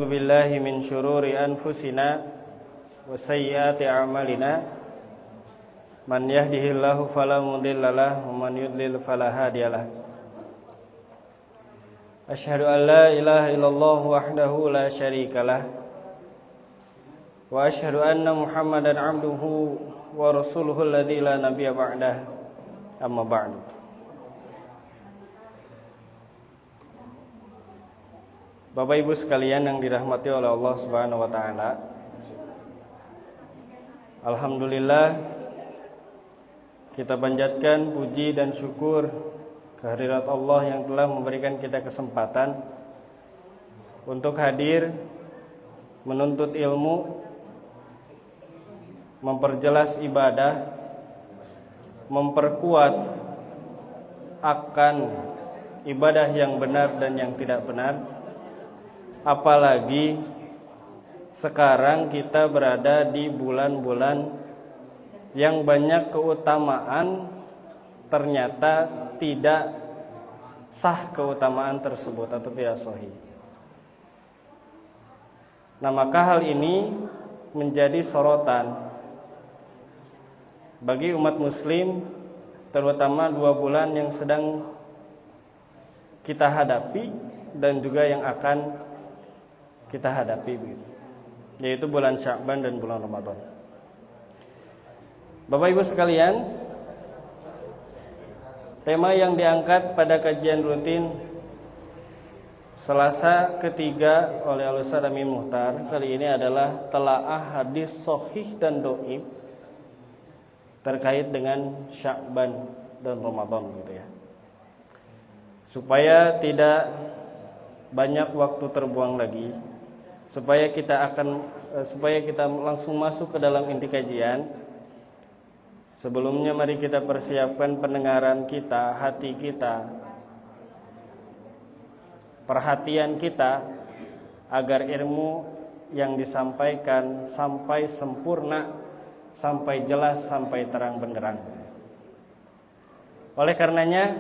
ونعوذ بالله من شرور أنفسنا وسيئات أعمالنا من يهده الله فلا مضل له ومن يضلل فلا هادي له أشهد أن لا إله إلا الله وحده لا شريك له وأشهد أن محمدا عبده ورسوله الذي لا نبي بعده أما بعد. Bapak Ibu sekalian yang dirahmati oleh Allah Subhanahu wa taala. Alhamdulillah kita panjatkan puji dan syukur kehadirat Allah yang telah memberikan kita kesempatan untuk hadir menuntut ilmu, memperjelas ibadah, memperkuat akan ibadah yang benar dan yang tidak benar. Apalagi sekarang kita berada di bulan-bulan yang banyak keutamaan ternyata tidak sah keutamaan tersebut atau tidak sahih. Nah, maka hal ini menjadi sorotan bagi umat muslim, terutama 2 bulan yang sedang kita hadapi dan juga yang akan kita hadapi, yaitu bulan Sya'ban dan bulan Ramadan. Bapak Ibu sekalian, tema yang diangkat pada kajian rutin Selasa ketiga oleh Al-Ustaz Amin Muhtar kali ini adalah telaah hadis sahih dan dhaif terkait dengan Sya'ban dan Ramadan gitu ya. Supaya tidak banyak waktu terbuang lagi, supaya kita langsung masuk ke dalam inti kajian. Sebelumnya mari kita persiapkan pendengaran kita, hati kita, perhatian kita agar ilmu yang disampaikan sampai sempurna, sampai jelas, sampai terang benderang. Oleh karenanya,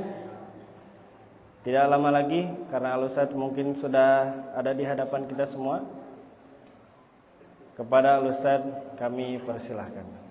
tidak lama lagi, karena Al-Ustaz mungkin sudah ada di hadapan kita semua, kepada Al-Ustaz kami persilahkan.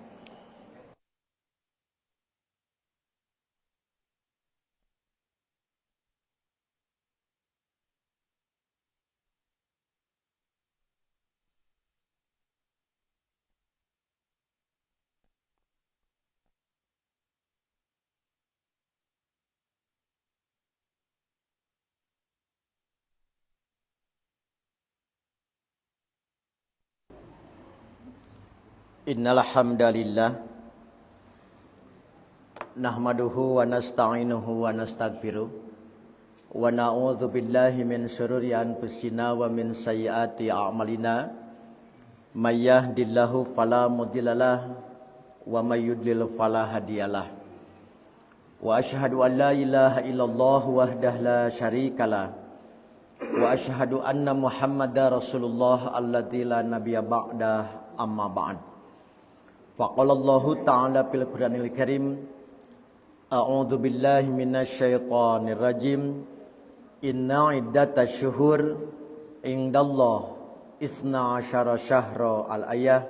Innal hamdalillah nahmaduhu wa nasta'inuhu wa nastaghfiruh wa na'udzu billahi min syururi anfusina wa min sayyiati a'malina may yahdihillahu fala mudhillalah wa may yudlil fala hadiyalah wa asyhadu an la ilaha illallah wahdahu la syarikalah wa asyhadu anna muhammadar rasulullah alladzi la nabiyya ba'dah amma ba'd. Faqalallahu ta'ala fil Qur'anil Karim, a'udzu billahi minasyaitonir rajim, inna iddatash syuhur indallah isna asyara syahra al-ayah,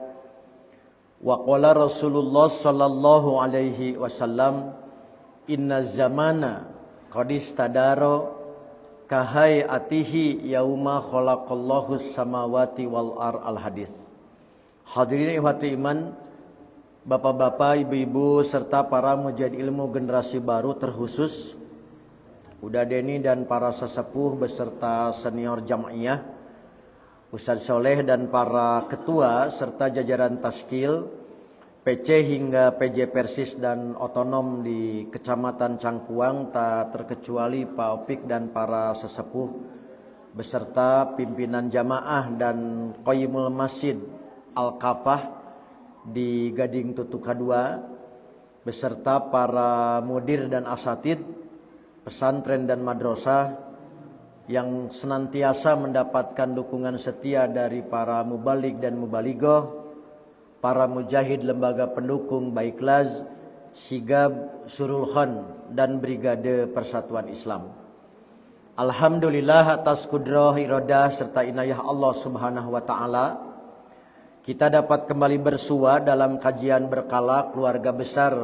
wa qala Rasulullah sallallahu alaihi wasallam, inna zamana qad istadara kahayatihi yauma khalaqallahu samawati wal ar al-hadis. Hadirin ikhwati iman, Bapak-bapak, ibu-ibu, serta para mujahid ilmu generasi baru, terkhusus Uda Deni dan para sesepuh beserta senior jamaiyah, Ustaz Soleh dan para ketua serta jajaran taskil, PC hingga PJ Persis dan otonom di Kecamatan Cangkuang, tak terkecuali Pak Opik dan para sesepuh beserta pimpinan jamaah dan Qayyimul Masjid Al-Kafah di Gading Tutuka 2 beserta para mudir dan asatid pesantren dan madrasah yang senantiasa mendapatkan dukungan setia dari para mubaligh dan mubalighah, para mujahid lembaga pendukung Baiklaz, Sigab, Surul Khan dan Brigade Persatuan Islam. Alhamdulillah atas kudrah, iradah serta inayah Allah Subhanahu wa taala, kita dapat kembali bersua dalam kajian berkala keluarga besar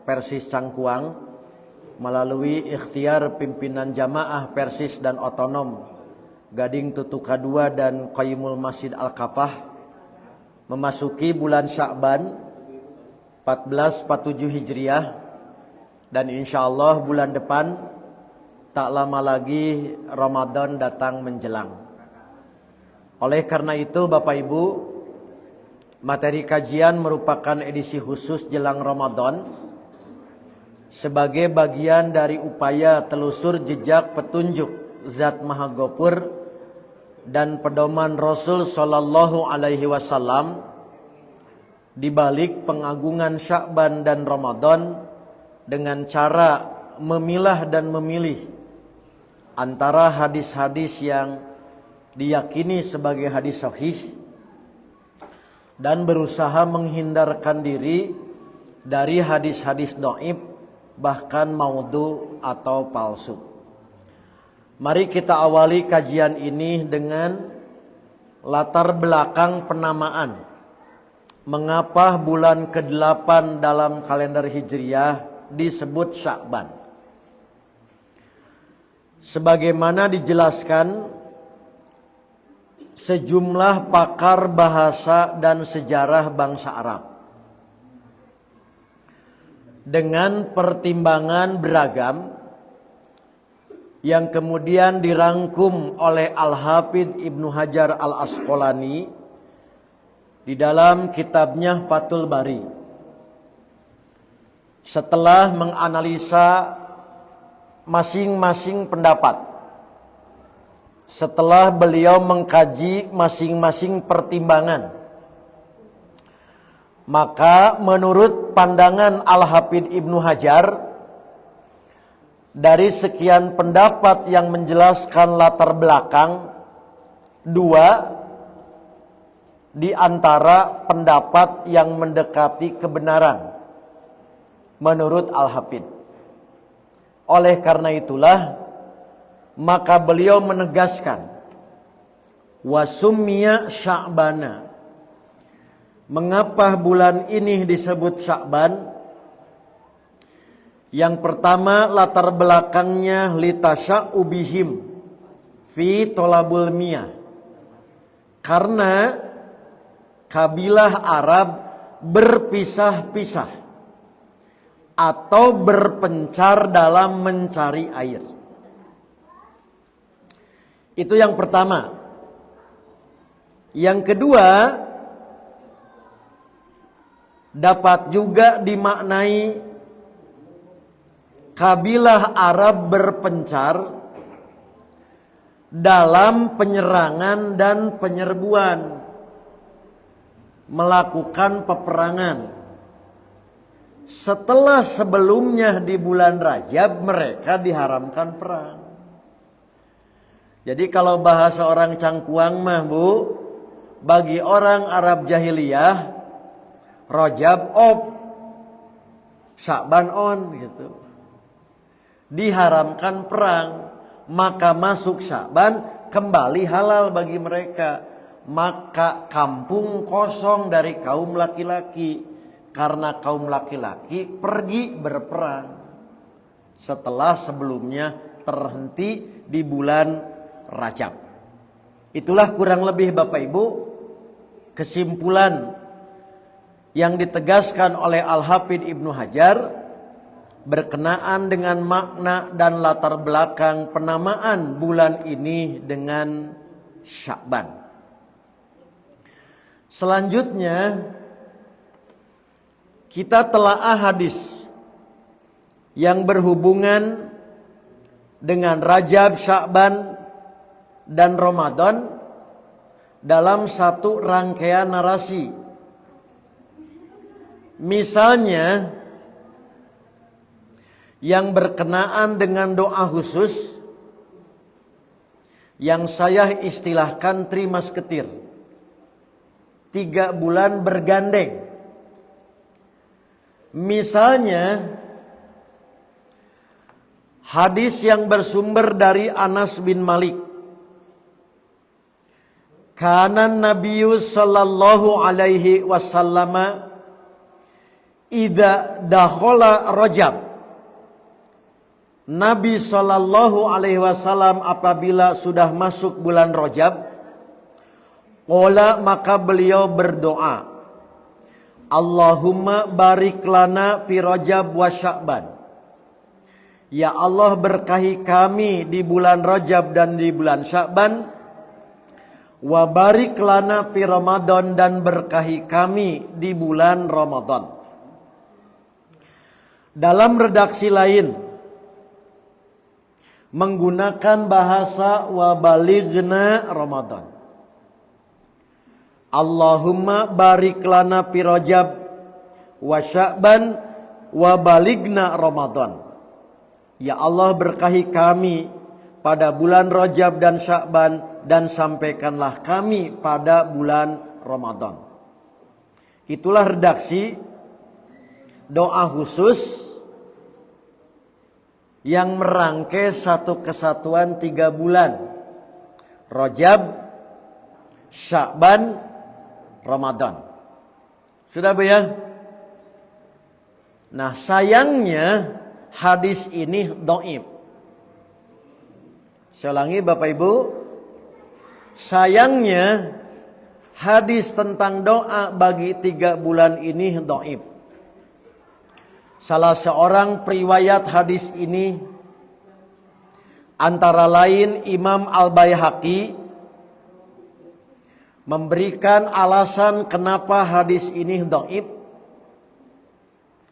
Persis Cangkuang melalui ikhtiar pimpinan jamaah Persis dan otonom Gading Tutuka II dan Qayyimul Masjid Al-Kafah memasuki bulan Sya'ban 1447 Hijriah, dan insyaallah bulan depan tak lama lagi Ramadan datang menjelang. Oleh karena itu Bapak Ibu, materi kajian merupakan edisi khusus jelang Ramadan sebagai bagian dari upaya telusur jejak petunjuk Zat Maha Ghafur dan pedoman Rasul Sallallahu Alaihi Wasallam di balik pengagungan Sya'ban dan Ramadan dengan cara memilah dan memilih antara hadis-hadis yang diyakini sebagai hadis sahih dan berusaha menghindarkan diri dari hadis-hadis dhaif bahkan maudhu atau palsu. Mari kita awali kajian ini dengan latar belakang penamaan. Mengapa bulan ke-8 dalam kalender Hijriah disebut Sya'ban? Sebagaimana dijelaskan sejumlah pakar bahasa dan sejarah bangsa Arab, dengan pertimbangan beragam yang kemudian dirangkum oleh Al-Hafidh Ibnu Hajar Al-Asqalani di dalam kitabnya Fathul Bari. Setelah menganalisa masing-masing pendapat, setelah beliau mengkaji masing-masing pertimbangan, maka menurut pandangan Al-Hafidh Ibnu Hajar, dari sekian pendapat yang menjelaskan latar belakang, dua di antara pendapat yang mendekati kebenaran menurut Al-Hafidh. Oleh karena itulah maka beliau menegaskan wasummiya Sya'bana. Mengapa bulan ini disebut Sya'ban? Yang pertama, latar belakangnya litasya'ubihim fi tolabul miyah. Karena kabilah Arab berpisah-pisah atau berpencar dalam mencari air. Itu yang pertama. Yang kedua, dapat juga dimaknai kabilah Arab berpencar dalam penyerangan dan penyerbuan, melakukan peperangan. Setelah sebelumnya di bulan Rajab mereka diharamkan perang. Jadi kalau bahasa orang Cangkuang mah Bu, bagi orang Arab jahiliyah Rajab off, Sya'ban on gitu. Diharamkan perang, maka masuk Sya'ban kembali halal bagi mereka. Maka kampung kosong dari kaum laki-laki. Karena kaum laki-laki pergi berperang setelah sebelumnya terhenti di bulan Rajab. Itulah kurang lebih Bapak Ibu kesimpulan yang ditegaskan oleh Al-Hafidh Ibnu Hajar berkenaan dengan makna dan latar belakang penamaan bulan ini dengan Sya'ban. Selanjutnya kita telaah hadis yang berhubungan dengan Rajab, Sya'ban, dan Ramadan dalam satu rangkaian narasi. Misalnya yang berkenaan dengan doa khusus yang saya istilahkan trimasketir, 3 bulan bergandeng. Misalnya Hadis yang bersumber dari Anas bin Malik. Kana Nabiyyu sallallahu alaihi wasallam idza dakhala Rajab. Nabi sallallahu alaihi wasallam apabila sudah masuk bulan Rajab, qala maka beliau berdoa, Allahumma barik lana fi Rajab wa Sya'ban. Ya Allah, berkahi kami di bulan Rajab dan di bulan Sya'ban. Wa barik lana fi Ramadan, dan berkahi kami di bulan Ramadan. Dalam redaksi lain menggunakan bahasa wa balighna Ramadan. Allahumma barik lana fi Rajab wa Sya'ban wa balighna Ramadan. Ya Allah, berkahi kami pada bulan Rajab dan Sya'ban, dan sampaikanlah kami pada bulan Ramadan. Itulah redaksi doa khusus yang merangkai satu kesatuan 3 bulan. Rajab, Sya'ban, Ramadan. Sudah Bu ya? Nah, sayangnya hadis ini dhaif. Saya ulangi Bapak Ibu. Sayangnya hadis tentang doa bagi 3 bulan ini dhaif. Salah seorang periwayat hadis ini antara lain Imam Al-Baihaqi memberikan alasan kenapa hadis ini dhaif.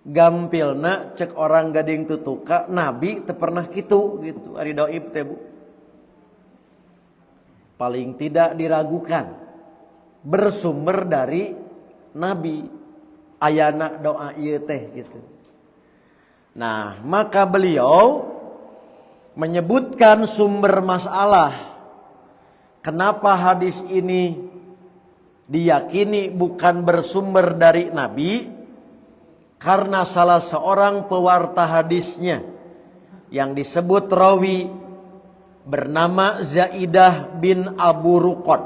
Gampilna cek orang gading tutuka, Nabi teu pernah gitu ari dhaif teh Bu. Paling tidak diragukan bersumber dari Nabi ayana doa ieu teh gitu. Nah, maka beliau menyebutkan sumber masalah kenapa hadis ini diyakini bukan bersumber dari Nabi. Karena salah seorang pewarta hadisnya yang disebut rawi bernama Zaidah bin Abu Ruqad,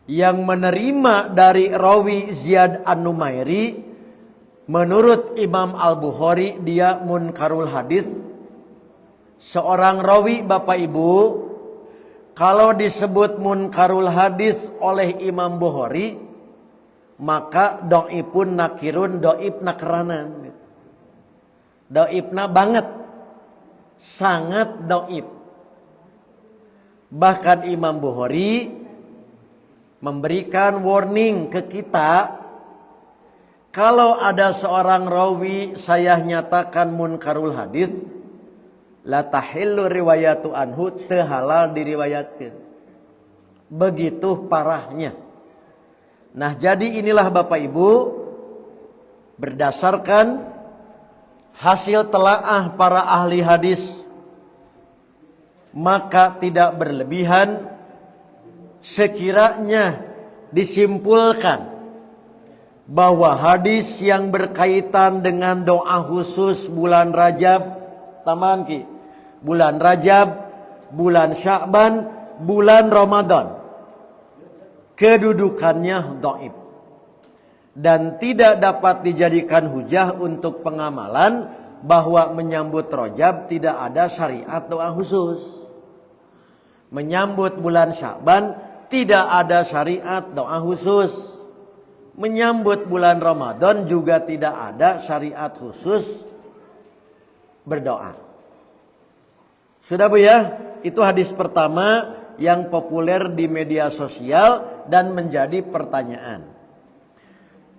yang menerima dari rawi Ziyad An-Numairi, menurut Imam Al-Bukhari dia munkarul hadis. Seorang rawi Bapak Ibu, kalau disebut munkarul hadis oleh Imam Bukhari, maka dhaifun nakirun, dhaif nakeranan. Dhaifna banget, sangat dhaif. Bahkan Imam Bukhari memberikan warning ke kita, kalau ada seorang rawi saya nyatakan munkarul hadis, la tahillu riwayatu anhu, teu halal diriwayatkeun. Begitu parahnya. Nah, jadi inilah Bapak Ibu, berdasarkan hasil telaah para ahli hadis, maka tidak berlebihan sekiranya disimpulkan bahwa hadis yang berkaitan dengan doa khusus bulan Rajab, tamanki, bulan Rajab, bulan Sya'ban, bulan Ramadan, kedudukannya dhaif dan tidak dapat dijadikan hujah untuk pengamalan bahwa menyambut Rajab tidak ada syariat doa khusus. Menyambut bulan Sya'ban tidak ada syariat doa khusus. Menyambut bulan Ramadan juga tidak ada syariat khusus berdoa. Sudah Bu ya? Itu hadis pertama yang populer di media sosial dan menjadi pertanyaan.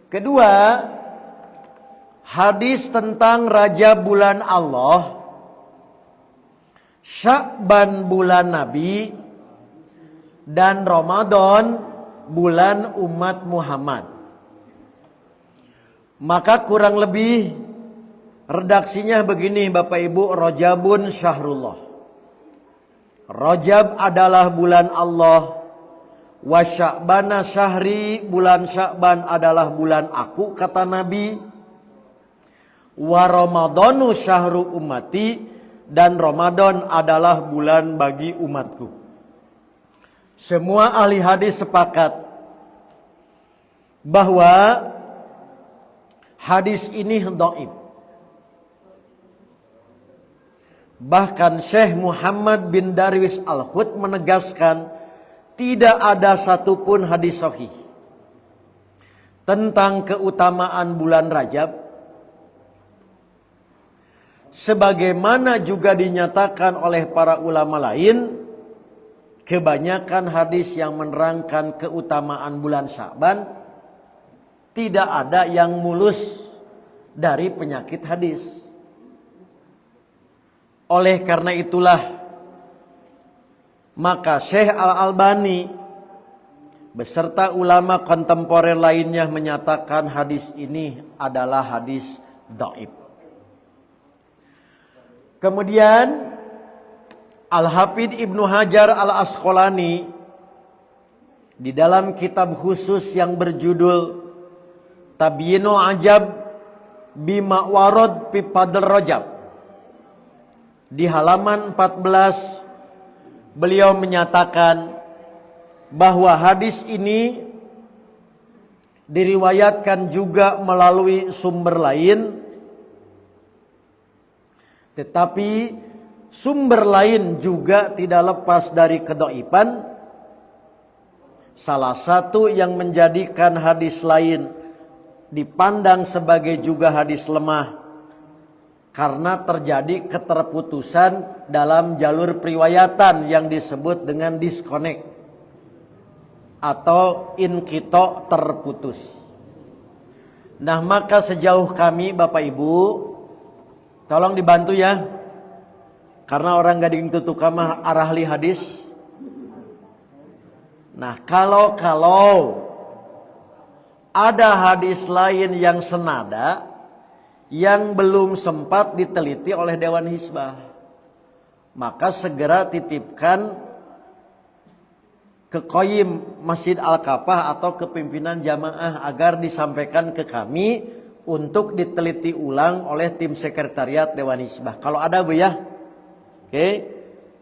Kedua, hadis tentang Rajab bulan Allah, Sya'ban bulan Nabi, dan Ramadan bulan umat Muhammad. Maka kurang lebih redaksinya begini Bapak Ibu, Rajabun syahrullah. Rajab adalah bulan Allah, wa Sya'bana syahri, bulan Sya'ban adalah bulan aku, kata Nabi. Wa Ramadhanu syahru ummati, dan Ramadan adalah bulan bagi umatku. Semua ahli hadis sepakat bahwa hadis ini dhaif. Bahkan Syekh Muhammad bin Darwis Al-Hud menegaskan tidak ada satupun hadis sahih tentang keutamaan bulan Rajab, sebagaimana juga dinyatakan oleh para ulama lain. Kebanyakan hadis yang menerangkan keutamaan bulan Sya'ban tidak ada yang mulus dari penyakit hadis. Oleh karena itulah maka Syekh Al-Albani beserta ulama kontemporer lainnya menyatakan hadis ini adalah hadis dhaif. Kemudian Al-Hafidz Ibnu Hajar Al-Asqalani di dalam kitab khusus yang berjudul Tabyinul Ajab bima warad fi Fadl Rajab, di halaman 14 beliau menyatakan bahwa hadis ini diriwayatkan juga melalui sumber lain, tetapi sumber lain juga tidak lepas dari kedhaifan. Salah satu yang menjadikan hadis lain dipandang sebagai juga hadis lemah karena terjadi keterputusan dalam jalur periwayatan yang disebut dengan disconnect atau inqita, terputus. Nah, maka sejauh kami Bapak Ibu, tolong dibantu ya, karena orang gading tutup kamah arahli hadis. Nah, kalau ada hadis lain yang senada yang belum sempat diteliti oleh Dewan Hizbah, maka segera titipkan ke Qayyim Masjid Al-Kafah atau ke pimpinan jamaah agar disampaikan ke kami untuk diteliti ulang oleh tim sekretariat Dewan Hizbah. Kalau ada Bu ya. Oke.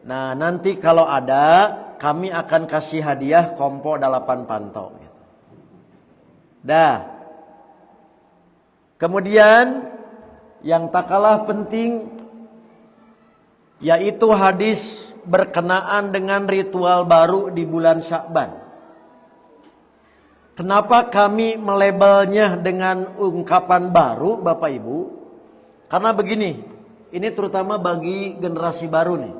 Nah, nanti kalau ada kami akan kasih hadiah kompo 8 panto gitu. Dah. Kemudian yang tak kalah penting yaitu hadis berkenaan dengan ritual baru di bulan Sya'ban. Kenapa kami melabelnya dengan ungkapan baru Bapak Ibu? Karena begini, ini terutama bagi generasi baru nih.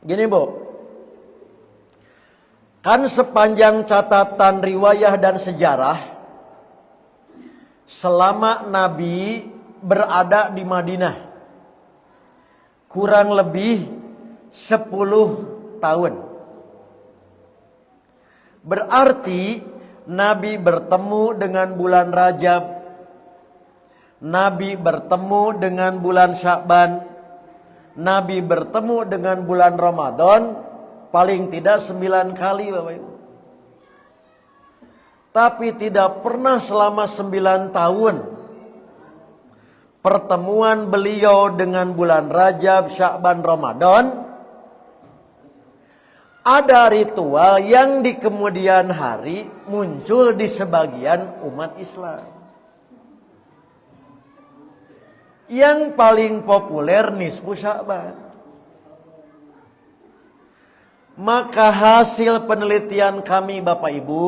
Gini Bu, kan sepanjang catatan riwayah dan sejarah, selama Nabi berada di Madinah kurang lebih 10 tahun. Berarti Nabi bertemu dengan bulan Rajab, Nabi bertemu dengan bulan Sya'ban, Nabi bertemu dengan bulan Ramadan paling tidak 9 kali Bapak Ibu. Tapi tidak pernah selama 9 tahun pertemuan beliau dengan bulan Rajab, Sya'ban, Ramadan ada ritual yang di kemudian hari muncul di sebagian umat Islam. Yang paling populer nisfu Sya'ban. Maka hasil penelitian kami Bapak Ibu,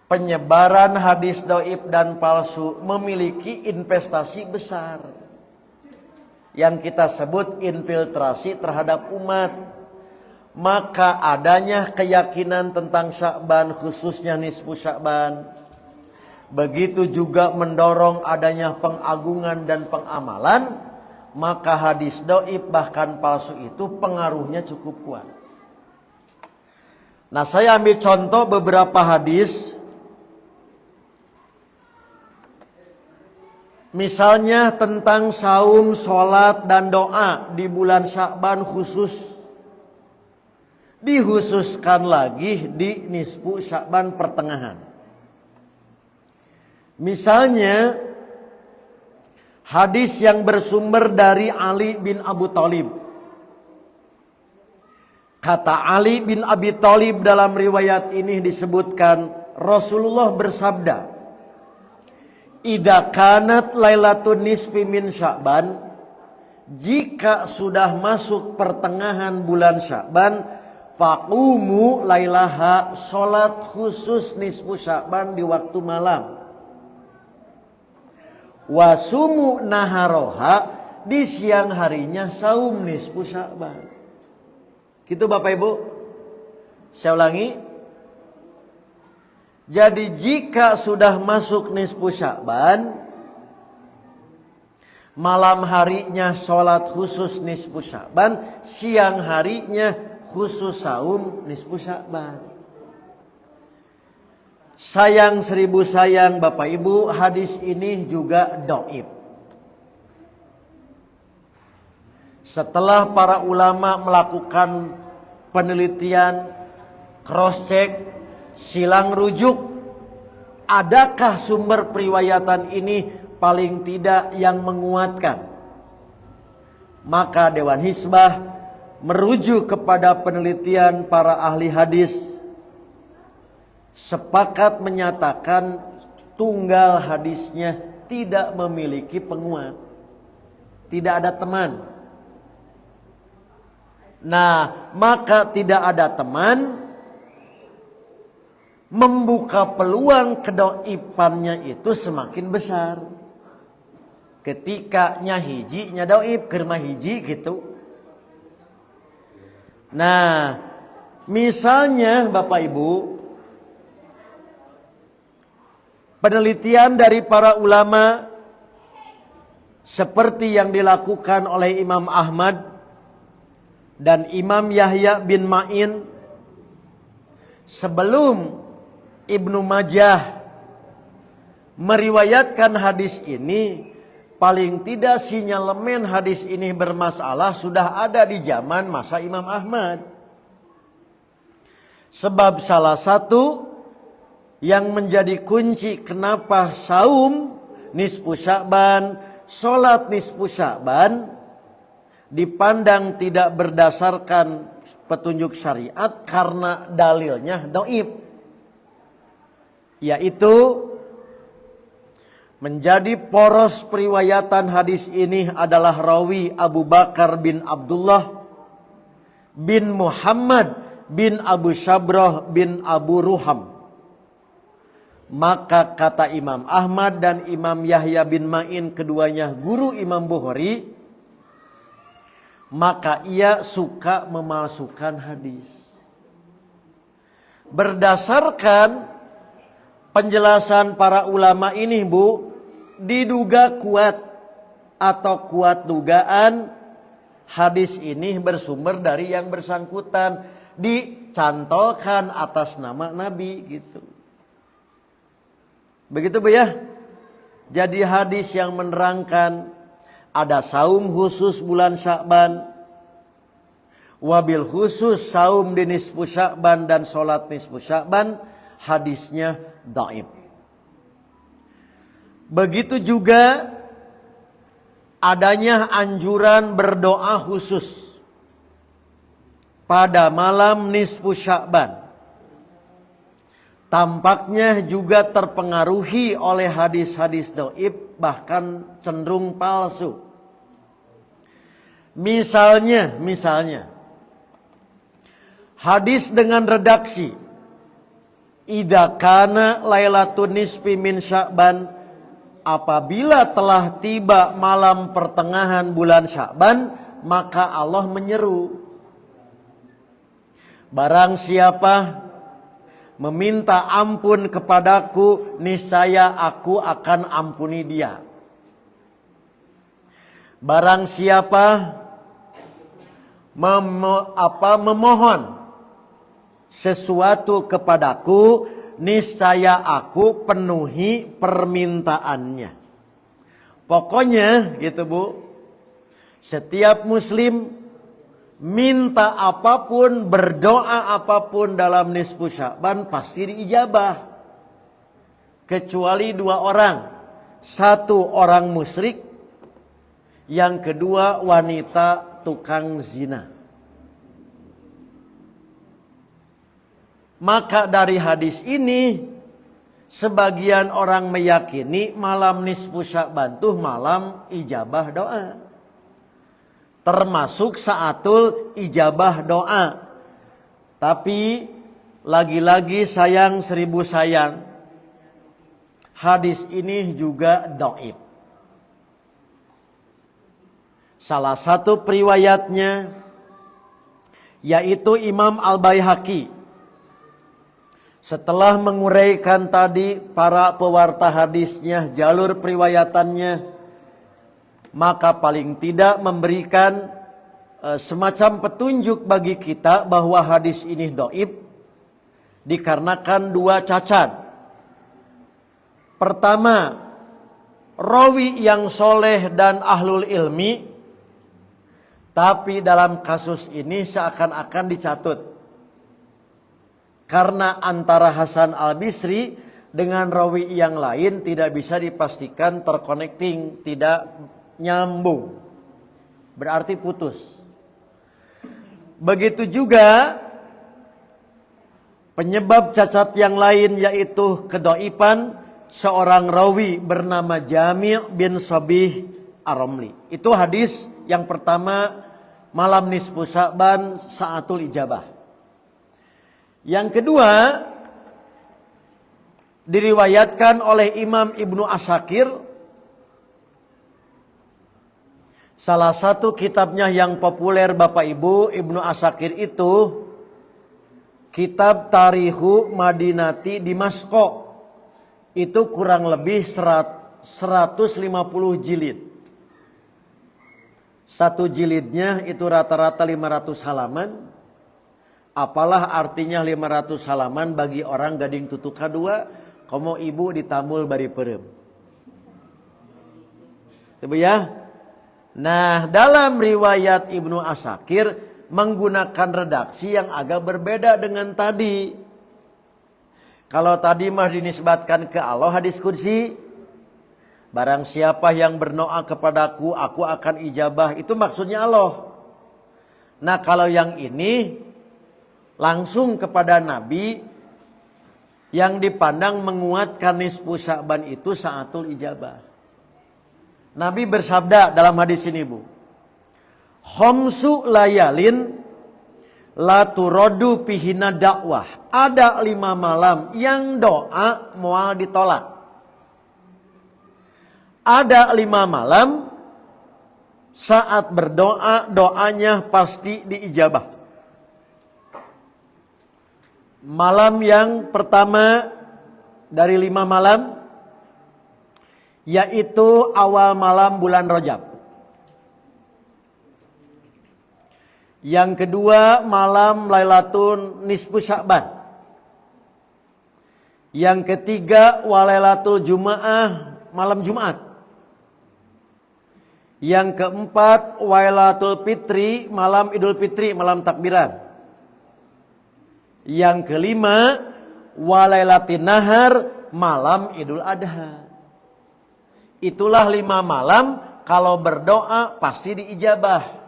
penyebaran hadis dhaif dan palsu memiliki investasi besar yang kita sebut infiltrasi terhadap umat. Maka adanya keyakinan tentang Sya'ban, khususnya nisfu Sya'ban, begitu juga mendorong adanya pengagungan dan pengamalan. Maka hadis dhaif bahkan palsu itu pengaruhnya cukup kuat. Nah, saya ambil contoh beberapa hadis. Misalnya tentang saum, sholat, dan doa di bulan Sya'ban khusus. dihususkan lagi di nisfu Sya'ban pertengahan. Misalnya hadis yang bersumber dari Ali bin Abu Thalib. Kata Ali bin Abi Thalib dalam riwayat ini disebutkan Rasulullah bersabda, "Idza kanat lailatun nisfi min Sya'ban," jika sudah masuk pertengahan bulan Sya'ban, faqumu lailaha, salat khusus nisfu Sya'ban di waktu malam. Wasumu naharoha, di siang harinya saum nisfu Sya'ban. Gitu Bapak Ibu. Saya ulangi. Jadi jika sudah masuk nisfu Sya'ban, malam harinya sholat khusus nisfu Sya'ban, siang harinya khusus saum nisfu Sya'ban. Sayang seribu sayang Bapak Ibu, hadis ini juga dhaif. Setelah para ulama melakukan penelitian, cross check, silang rujuk, adakah sumber periwayatan ini paling tidak yang menguatkan? Maka Dewan Hizbah merujuk kepada penelitian para ahli hadis, sepakat menyatakan tunggal hadisnya tidak memiliki penguat, tidak ada teman. Nah, maka tidak ada teman membuka peluang kedaifannya itu semakin besar. Ketika hiji nya dhaif keur mah hiji gitu. Nah, misalnya Bapak Ibu, penelitian dari para ulama seperti yang dilakukan oleh Imam Ahmad dan Imam Yahya bin Ma'in sebelum Ibnu Majah meriwayatkan hadis ini, paling tidak sinyalemen hadis ini bermasalah sudah ada di zaman masa Imam Ahmad. Sebab salah satu yang menjadi kunci kenapa saum nisfu Sya'ban, sholat nisfu Sya'ban dipandang tidak berdasarkan petunjuk syariat karena dalilnya dhaif. Yaitu menjadi poros periwayatan hadis ini adalah rawi Abu Bakar bin Abdullah bin Muhammad bin Abu Syabrah bin Abu Ruham. Maka kata Imam Ahmad dan Imam Yahya bin Ma'in, keduanya guru Imam Bukhari, maka ia suka memalsukan hadis. Berdasarkan penjelasan para ulama ini Bu, diduga kuat atau kuat dugaan hadis ini bersumber dari yang bersangkutan, dicantolkan atas nama Nabi gitu. Begitu Bu ya. Jadi hadis yang menerangkan ada saum khusus bulan Sya'ban, wabil khusus saum di nisfu Sya'ban dan sholat nisfu Sya'ban, hadisnya dhaif. Begitu juga adanya anjuran berdoa khusus pada malam nisfu Sya'ban. Tampaknya juga terpengaruhi oleh hadis-hadis dhaif, bahkan cenderung palsu. Misalnya hadis dengan redaksi idza kana lailatun nisfi min Sya'ban, apabila telah tiba malam pertengahan bulan Sya'ban, maka Allah menyeru, barang siapa meminta ampun kepadaku, niscaya aku akan ampuni dia. Barang siapa memohon sesuatu kepadaku, niscaya aku penuhi permintaannya. Pokoknya gitu Bu, setiap muslim minta apapun, berdoa apapun dalam nisfu Sya'ban pasti diijabah. Kecuali 2 orang. 1 orang musyrik, yang kedua wanita tukang zina. Maka dari hadis ini sebagian orang meyakini malam nisfu Sya'ban tuh malam ijabah doa. Termasuk saatul ijabah doa. Tapi lagi-lagi sayang 1000 sayang, hadis ini juga dhaif. Salah satu periwayatnya yaitu Imam Al-Baihaqi. Setelah menguraikan tadi para pewarta hadisnya, jalur periwayatannya, maka paling tidak memberikan semacam petunjuk bagi kita bahwa hadis ini dhaif dikarenakan 2 cacat. Pertama, rawi yang soleh dan ahlul ilmi, tapi dalam kasus ini seakan-akan dicatut. Karena antara Hasan Al-Bisri dengan rawi yang lain tidak bisa dipastikan terconnecting, tidak nyambung. Berarti putus. Begitu juga penyebab cacat yang lain yaitu kedhaifan seorang rawi bernama Jami' bin Shabih Ar-Ramli. Itu hadis yang pertama, malam nisfu Sya'ban saatul ijabah. Yang kedua, diriwayatkan oleh Imam Ibnu Asakir, salah satu kitabnya yang populer Bapak Ibu, Ibnu Asakir itu kitab Tarihu Madinati Dimasko. Itu kurang lebih 150 jilid. Satu jilidnya itu rata-rata 500 halaman. Apalah artinya 500 halaman bagi orang Gading Tutu Kadua, komo ibu ditambul bari perem. Ibu ya. Nah, dalam riwayat Ibnu Asakir menggunakan redaksi yang agak berbeda dengan tadi. Kalau tadi mah dinisbatkan ke Allah hadis kursi, barang siapa yang berdoa kepadaku, aku akan ijabah. Itu maksudnya Allah. Nah, kalau yang ini langsung kepada Nabi yang dipandang menguatkan nisfu Sya'ban itu saatul ijabah. Nabi bersabda dalam hadis ini, Bu. Khamsu layalin la turaddu fihina dakwah. Ada 5 malam yang doa moal ditolak. Ada 5 malam saat berdoa, doanya pasti diijabah. Malam yang pertama dari 5 malam yaitu awal malam bulan Rajab. Yang kedua malam Lailatul Nisfu Sya'ban. Yang ketiga Walailatul Jumu'ah, malam Jumat. Yang keempat Wailatul Fitri, malam Idul Fitri, malam takbiran. Yang kelima Walailatin Nahar, malam Idul Adha. Itulah 5 malam kalau berdoa pasti diijabah.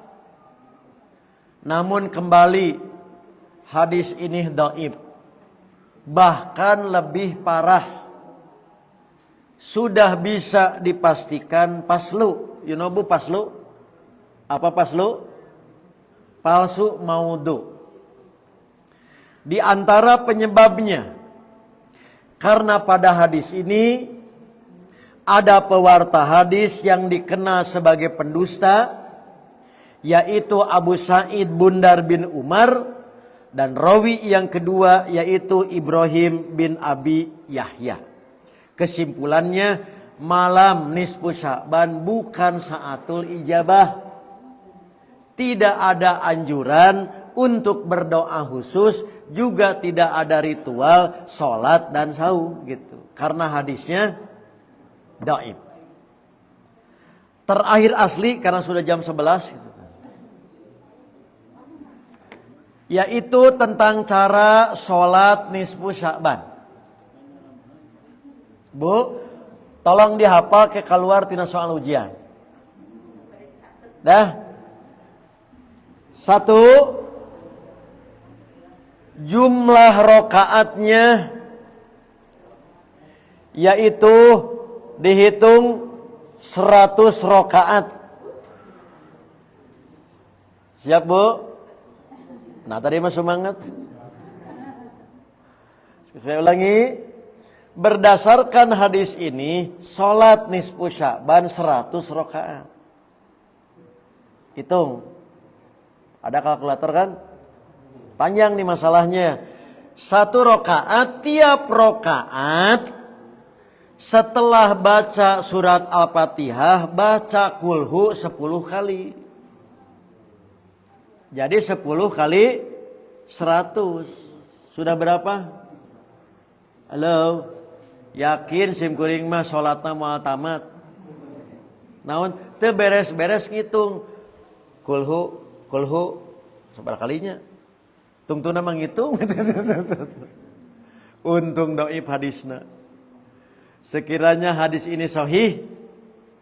Namun kembali hadis ini dhaif. Bahkan lebih parah. Sudah bisa dipastikan paslu. You know Bu paslu? Apa paslu? Palsu maudhu. Di antara penyebabnya, karena pada hadis ini ada pewarta hadis yang dikenal sebagai pendusta, yaitu Abu Sa'id Bundar bin Umar, dan rawi yang kedua yaitu Ibrahim bin Abi Yahya. Kesimpulannya, malam nisfu Sya'ban bukan saatul ijabah. Tidak ada anjuran untuk berdoa khusus, juga tidak ada ritual sholat dan saum gitu. Karena hadisnya dhaif. Terakhir asli karena sudah jam 11 gitu. yaitu tentang cara sholat nisfu Sya'ban. Bu, tolong dihafal ke keluar tina soal ujian. Dah. 1, jumlah rokaatnya yaitu dihitung 100 rokaat. Siap, Bu? Nah, tadi mah semangat. Saya ulangi. Berdasarkan hadis ini, sholat nisfu Sya'ban 100 rokaat. Hitung. Ada kalkulator kan? Panjang nih masalahnya. 1 rokaat, tiap rokaat setelah baca surat Al-Fatihah, baca kulhu 10 kali. Jadi 10 kali 100. Sudah berapa? Halo? Yakin sim kuring mah sholatna moal tamat? Naon? Teu beres-beres ngitung. Kulhu. Sabar kalinya. Tungtuna mah ngitung. Untung doib hadisna. Sekiranya hadis ini sahih,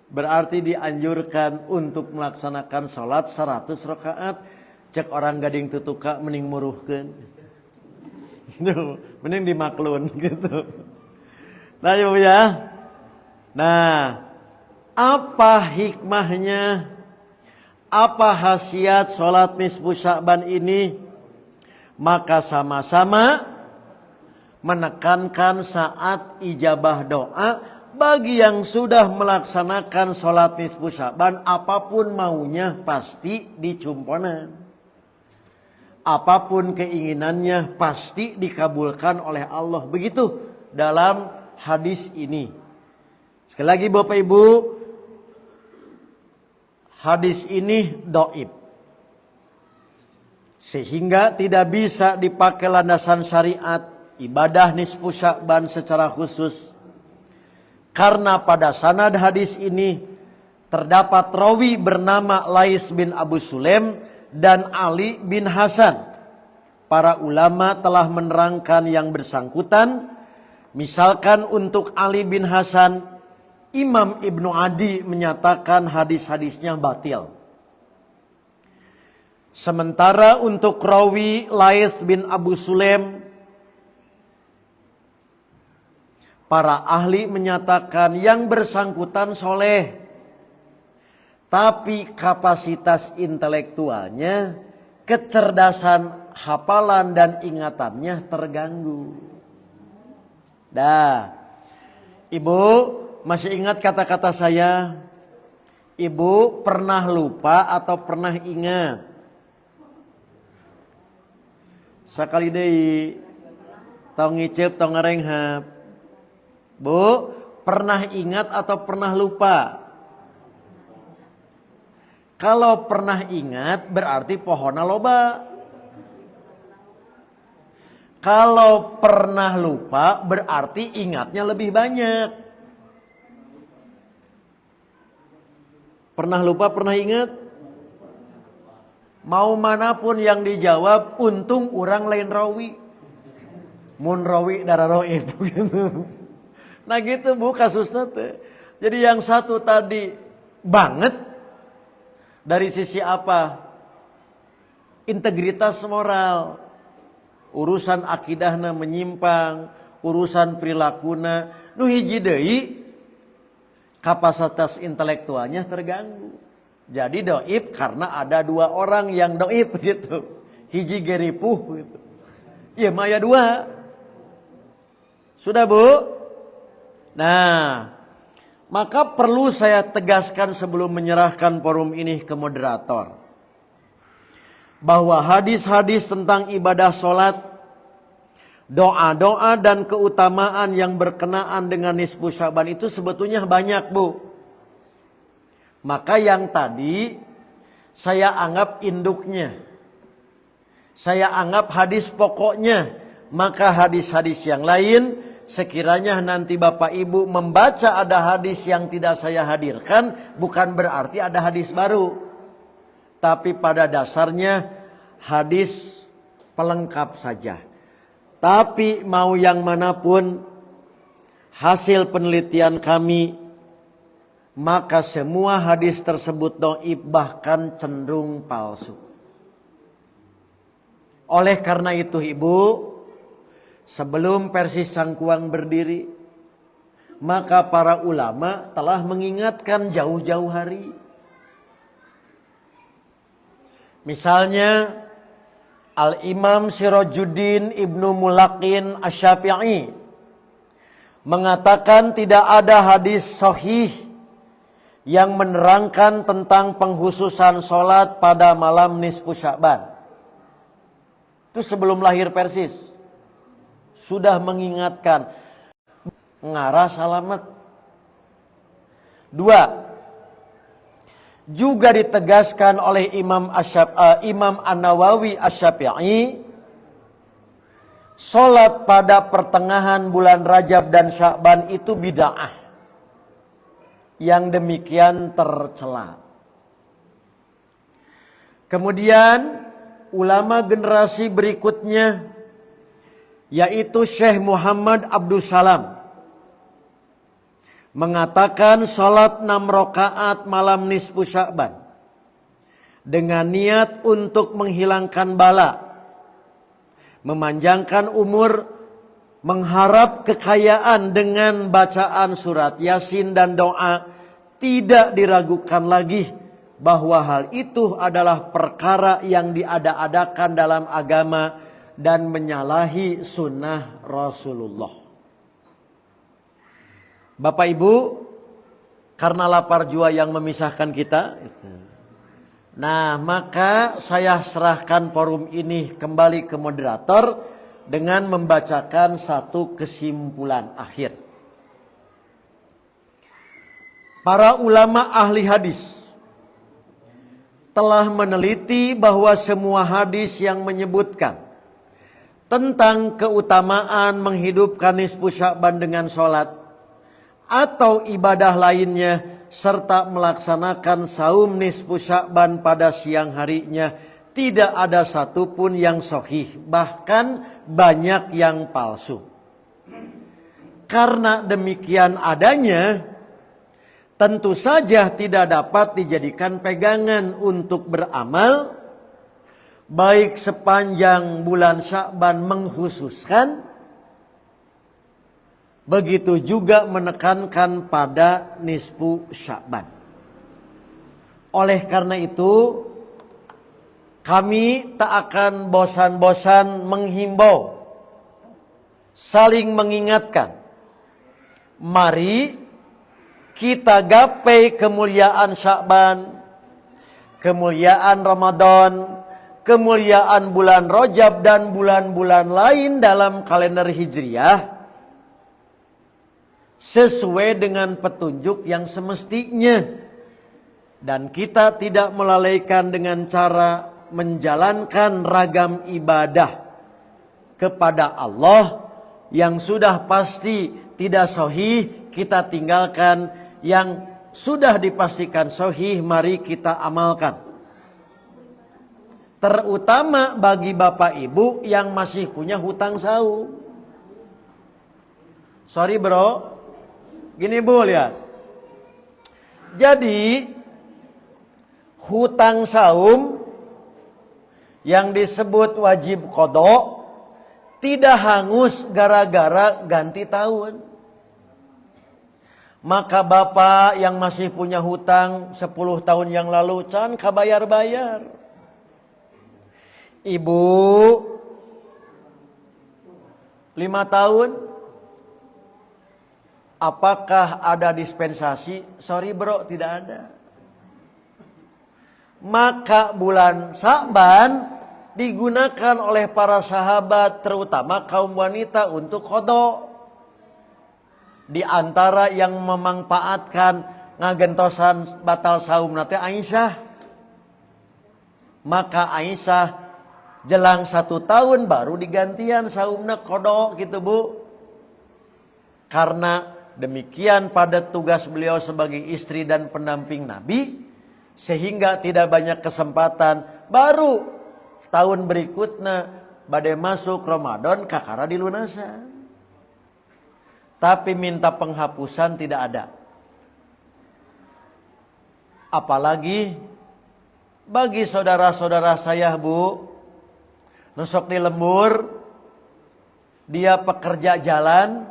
berarti dianjurkan untuk melaksanakan sholat 100 rakaat. Cek orang gading tutuka mending muruhkeun. Mending dimaklun gitu. Nah ya. Nah, apa hikmahnya? Apa khasiat sholat nisfu Sya'ban ini? Maka sama-sama menekankan saat ijabah doa bagi yang sudah melaksanakan sholat nisfu Sya'ban, apapun maunya pasti dicumponan. Apapun keinginannya pasti dikabulkan oleh Allah. Begitu dalam hadis ini. Sekali lagi Bapak Ibu, hadis ini dhaif. Sehingga tidak bisa dipakai landasan syariat ibadah nisfu Sya'ban secara khusus. Karena pada sanad hadis ini terdapat rawi bernama Lais bin Abu Sulaim dan Ali bin Hasan. Para ulama telah menerangkan yang bersangkutan. Misalkan untuk Ali bin Hasan, Imam Ibnu Adi menyatakan hadis-hadisnya batil. Sementara untuk rawi Lais bin Abu Sulaim, para ahli menyatakan yang bersangkutan soleh, tapi kapasitas intelektualnya, kecerdasan hafalan dan ingatannya terganggu. Dah, Ibu masih ingat kata-kata saya? Ibu pernah lupa atau pernah ingat? Sakali deui tong ngiceup tong ngarenghap. Bu, pernah ingat atau pernah lupa? Kalau pernah ingat berarti pohonna loba. Kalau pernah lupa berarti ingatnya lebih banyak. Pernah lupa, pernah ingat? Mau manapun yang dijawab, untung orang lain rawi. Mun rawi darah roib gitu. Nah gitu Bu kasusnya teh. Jadi yang satu tadi banget dari sisi apa? Integritas moral. Urusan akidahna menyimpang, urusan perilakunya nu hiji deui kapasitas intelektualnya terganggu. Jadi doib karena ada 2 orang yang doib gitu. Hiji geripuh gitu. Iya maya 2. Sudah Bu? Nah, maka perlu saya tegaskan sebelum menyerahkan forum ini ke moderator. Bahwa hadis-hadis tentang ibadah sholat, doa-doa dan keutamaan yang berkenaan dengan nisfu Sya'ban itu sebetulnya banyak Bu. Maka yang tadi saya anggap induknya. Saya anggap hadis pokoknya. Maka hadis-hadis yang lain sekiranya nanti Bapak Ibu membaca ada hadis yang tidak saya hadirkan, bukan berarti ada hadis baru. Tapi pada dasarnya hadis pelengkap saja. Tapi mau yang manapun hasil penelitian kami, maka semua hadis tersebut dhaif, bahkan cenderung palsu. Oleh karena itu Ibu, sebelum Persis Cangkuang berdiri, maka para ulama telah mengingatkan jauh-jauh hari. Misalnya Al-Imam Sirajuddin Ibnu Mulaqin Asy-Syafi'i mengatakan tidak ada hadis sahih yang menerangkan tentang penghususan sholat pada malam nisfu Sya'ban. Itu sebelum lahir Persis. Sudah mengingatkan. Ngarah salamet. 2. Juga ditegaskan oleh Imam An-Nawawi Asy-Syafi'i, sholat pada pertengahan bulan Rajab dan Sya'ban itu bid'ah. Yang demikian tercela. Kemudian ulama generasi berikutnya, yaitu Syekh Muhammad Abdul Salam, mengatakan salat 6 rakaat malam nisfu Sya'ban dengan niat untuk menghilangkan bala, memanjangkan umur, mengharap kekayaan dengan bacaan surat Yasin dan doa, tidak diragukan lagi bahwa hal itu adalah perkara yang diada-adakan dalam agama dan menyalahi sunnah Rasulullah. Bapak Ibu, karena lapar jua yang memisahkan kita, nah maka saya serahkan forum ini kembali ke moderator dengan membacakan satu kesimpulan akhir. Para ulama ahli hadis telah meneliti bahwa semua hadis yang menyebutkan tentang keutamaan menghidupkan nisfu Sya'ban dengan sholat atau ibadah lainnya serta melaksanakan saum nisfu Sya'ban pada siang harinya, tidak ada satupun yang sahih, bahkan banyak yang palsu. Karena demikian adanya, tentu saja tidak dapat dijadikan pegangan untuk beramal, baik sepanjang bulan Sya'ban mengkhususkan, begitu juga menekankan pada nisfu Sya'ban. Oleh karena itu, kami tak akan bosan-bosan menghimbau, saling mengingatkan. Mari kita gapai kemuliaan Sya'ban, kemuliaan Ramadan, kemuliaan bulan Rajab dan bulan-bulan lain dalam kalender Hijriah sesuai dengan petunjuk yang semestinya, dan kita tidak melalaikan dengan cara menjalankan ragam ibadah kepada Allah yang sudah pasti tidak sahih, kita tinggalkan. Yang sudah dipastikan sahih, mari kita amalkan. Terutama bagi bapak ibu yang masih punya hutang saum. Sorry bro, gini bu, lihat. Jadi hutang saum yang disebut wajib qadha tidak hangus gara-gara ganti tahun. Maka bapak yang masih punya hutang 10 tahun yang lalu, can kabayar-bayar. Ibu 5 tahun, apakah ada dispensasi? Sorry bro, tidak ada. Maka bulan Sya'ban digunakan oleh para sahabat, terutama kaum wanita, untuk qadha. Di antara yang memanfaatkan ngagentosan batal saum nate Aisyah. Maka Aisyah jelang 1 tahun baru digantian saumna qadha gitu bu. Karena demikian pada tugas beliau sebagai istri dan pendamping Nabi, sehingga tidak banyak kesempatan. Baru tahun berikutnya bade masuk Ramadan kakara dilunasan. Tapi minta penghapusan tidak ada. Apalagi bagi saudara-saudara saya, Bu, nusok di lembur, dia pekerja jalan,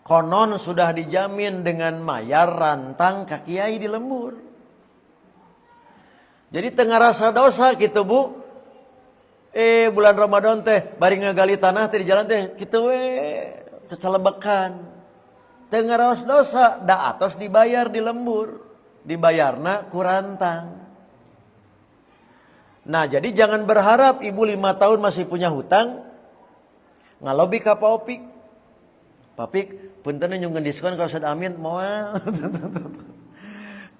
konon sudah dijamin dengan mayar rantang ka kiai di lembur. Jadi tengah rasa dosa gitu, Bu. Bulan Ramadan teh bari ngagali tanah teh di jalan teh kitu we cecelebekan. Tengah rasa dosa da atos dibayar di lembur. Dibayarna kurantang. Nah, jadi jangan berharap ibu 5 tahun masih punya hutang. Ngalobi ka Pak Opik. Papik, punten nyungkeun diskon kalau Ustaz Amin moal.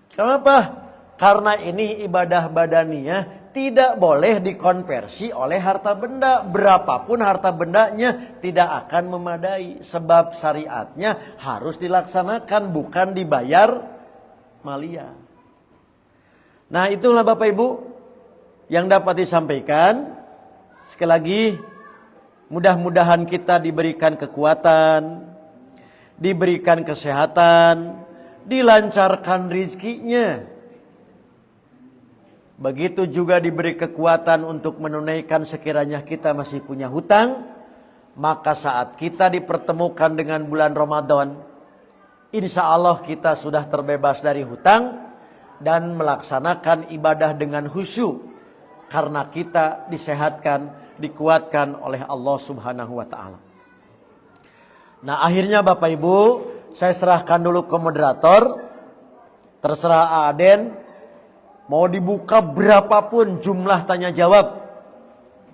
Kenapa? Karena ini ibadah badaniyah tidak boleh dikonversi oleh harta benda. Berapapun harta bendanya tidak akan memadai. Sebab syariatnya harus dilaksanakan, bukan dibayar malia. Nah, itulah Bapak Ibu yang dapat disampaikan. Sekali lagi, mudah-mudahan kita diberikan kekuatan, diberikan kesehatan, dilancarkan rizkinya. Begitu juga diberi kekuatan untuk menunaikan sekiranya kita masih punya hutang. Maka saat kita dipertemukan dengan bulan Ramadan, insya Allah kita sudah terbebas dari hutang dan melaksanakan ibadah dengan khusyuk. Karena kita disehatkan, dikuatkan oleh Allah Subhanahu wa ta'ala. Nah, akhirnya Bapak Ibu, saya serahkan dulu ke moderator. Terserah Aden mau dibuka berapapun jumlah tanya jawab.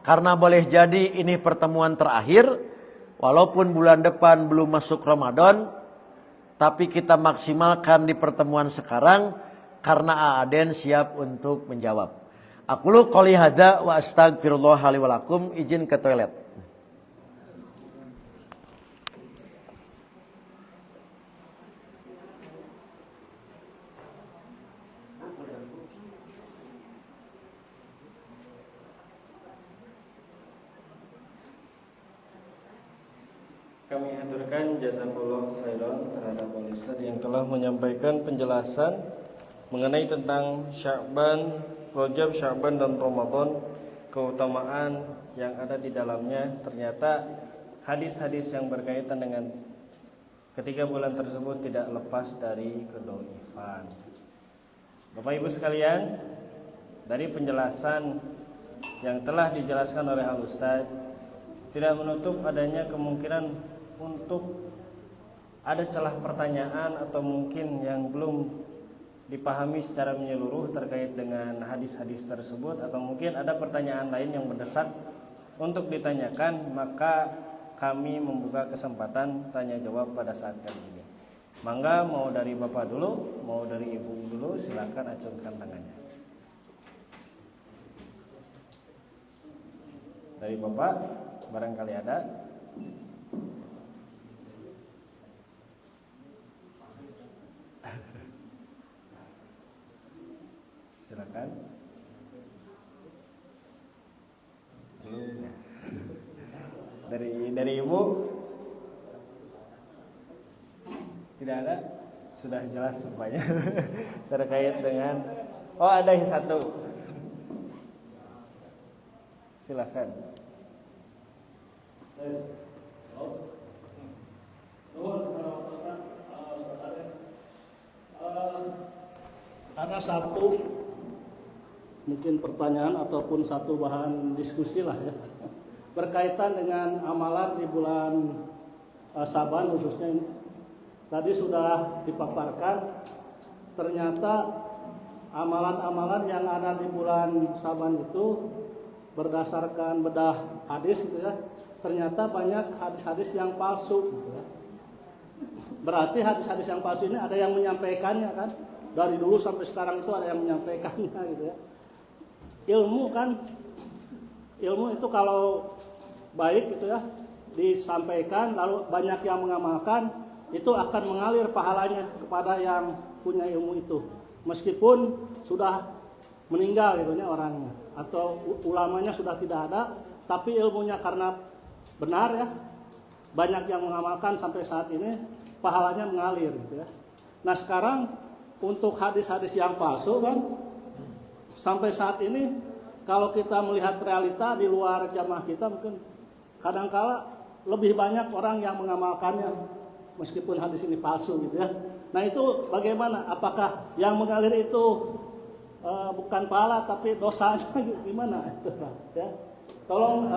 Karena boleh jadi ini pertemuan terakhir. Walaupun bulan depan belum masuk Ramadan, tapi kita maksimalkan di pertemuan sekarang karena Aden siap untuk menjawab. Aqulu qouli hadza wa astaghfirullah li wa lakum. Izin ke toilet. Kami haturkan jazakallahu khairan terhadap Ustaz yang telah menyampaikan penjelasan mengenai tentang Sya'ban, Rajab, Sya'ban dan Ramadan, keutamaan yang ada di dalamnya. Ternyata hadis-hadis yang berkaitan dengan ketiga bulan tersebut tidak lepas dari kedhaifan. Bapak Ibu sekalian, dari penjelasan yang telah dijelaskan oleh Al Ustaz, tidak menutup adanya kemungkinan untuk ada celah pertanyaan atau mungkin yang belum dipahami secara menyeluruh terkait dengan hadis-hadis tersebut, atau mungkin ada pertanyaan lain yang mendesak untuk ditanyakan, maka kami membuka kesempatan tanya jawab pada saat kali ini. Mangga, mau dari Bapak dulu, mau dari Ibu dulu, silakan acungkan tangannya. Dari Bapak barangkali ada. Silakan. Dari Ibu tidak ada, sudah jelas semuanya terkait dengan. Oh, ada yang satu. Silakan. Ada satu mungkin pertanyaan ataupun satu bahan diskusi lah ya, berkaitan dengan amalan di bulan Saban khususnya ini. Tadi sudah dipaparkan, ternyata amalan-amalan yang ada di bulan Saban itu berdasarkan bedah hadis gitu ya, ternyata banyak hadis-hadis yang palsu gitu ya. Berarti hadis-hadis yang palsu ini ada yang menyampaikannya kan, dari dulu sampai sekarang itu ada yang menyampaikannya gitu ya. Ilmu itu kalau baik gitu ya disampaikan lalu banyak yang mengamalkan, itu akan mengalir pahalanya kepada yang punya ilmu itu meskipun sudah meninggal gitu ya orangnya. atau ulamanya sudah tidak ada, tapi ilmunya karena benar ya, banyak yang mengamalkan sampai saat ini, pahalanya mengalir gitu ya. Nah sekarang untuk hadis-hadis yang palsu kan, sampai saat ini kalau kita melihat realita di luar jamaah kita, mungkin kadangkala lebih banyak orang yang mengamalkannya meskipun hadis ini palsu gitu ya. Nah itu bagaimana? Apakah yang mengalir itu bukan pahala tapi dosanya gimana? Ya. Tolong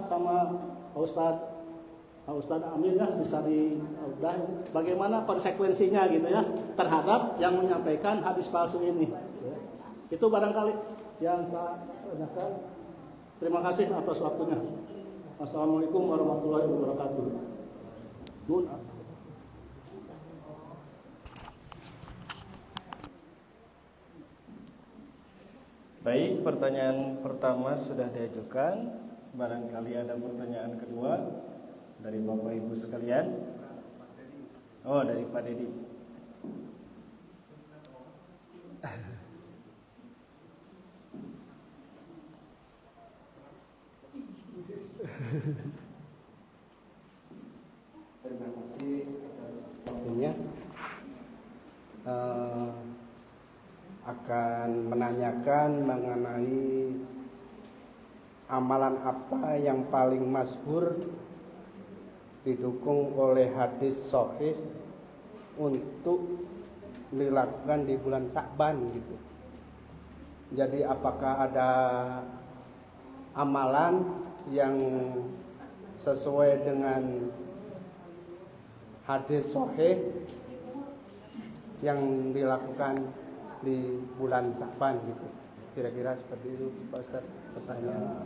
sama Pak Ustadz Amin ya bisa bagaimana konsekuensinya gitu ya terhadap yang menyampaikan hadis palsu ini. Ya. Itu barangkali yang saya tanyakan. Terima kasih atas waktunya. Assalamualaikum warahmatullahi wabarakatuh. Nun. Baik, pertanyaan pertama sudah diajukan. Barangkali ada pertanyaan kedua dari Bapak Ibu sekalian. Oh, dari Pak Dedi. Terima kasih atas waktunya. Akan menanyakan mengenai amalan apa yang paling masyhur didukung oleh hadis sahih untuk dilakukan di bulan Sya'ban gitu. Jadi apakah ada amalan yang sesuai dengan hadis sahih yang dilakukan di bulan Sya'ban gitu. Kira-kira seperti itu Pak Ustaz pertanyaan.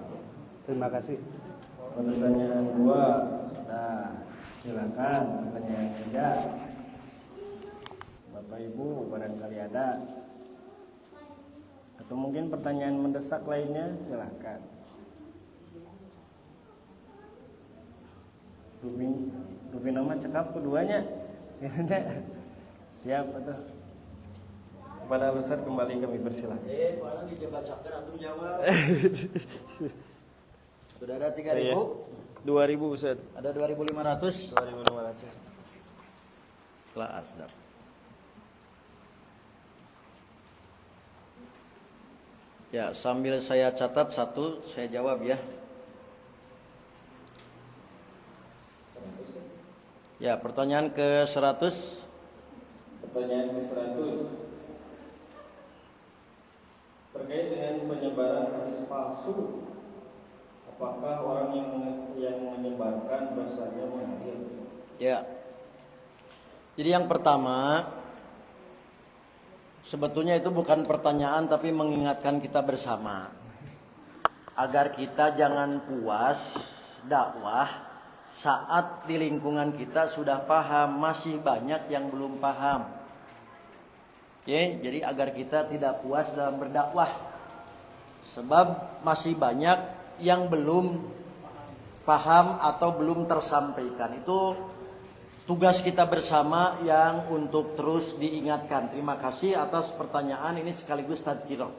Terima kasih. Pertanyaan dua sudah, silakan. Pertanyaan tiga, Bapak Ibu barangkali ada, atau mungkin pertanyaan mendesak lainnya, silakan. Rupin nama cekap keduanya. Siap atau kepada Ustaz kembali kami persilahkan. Mana dijabat caker atau jawab? Sudah ada 3.000? Iya. 2.000 Ustaz. Ada 2.500? 2.500. Kelas sudah. Ya, sambil saya catat satu, saya jawab ya. Ya, pertanyaan ke-100. Pertanyaan ke-100 terkait dengan penyebaran hadis palsu. Apakah orang yang menyebarkan dosanya mengalir? Ya. Jadi yang pertama, sebetulnya itu bukan pertanyaan tapi mengingatkan kita bersama agar kita jangan puas dakwah saat di lingkungan kita sudah paham, masih banyak yang belum paham. Oke, jadi agar kita tidak puas dalam berdakwah, sebab masih banyak yang belum paham atau belum tersampaikan. Itu tugas kita bersama yang untuk terus diingatkan. Terima kasih atas pertanyaan ini sekaligus tadzkirah.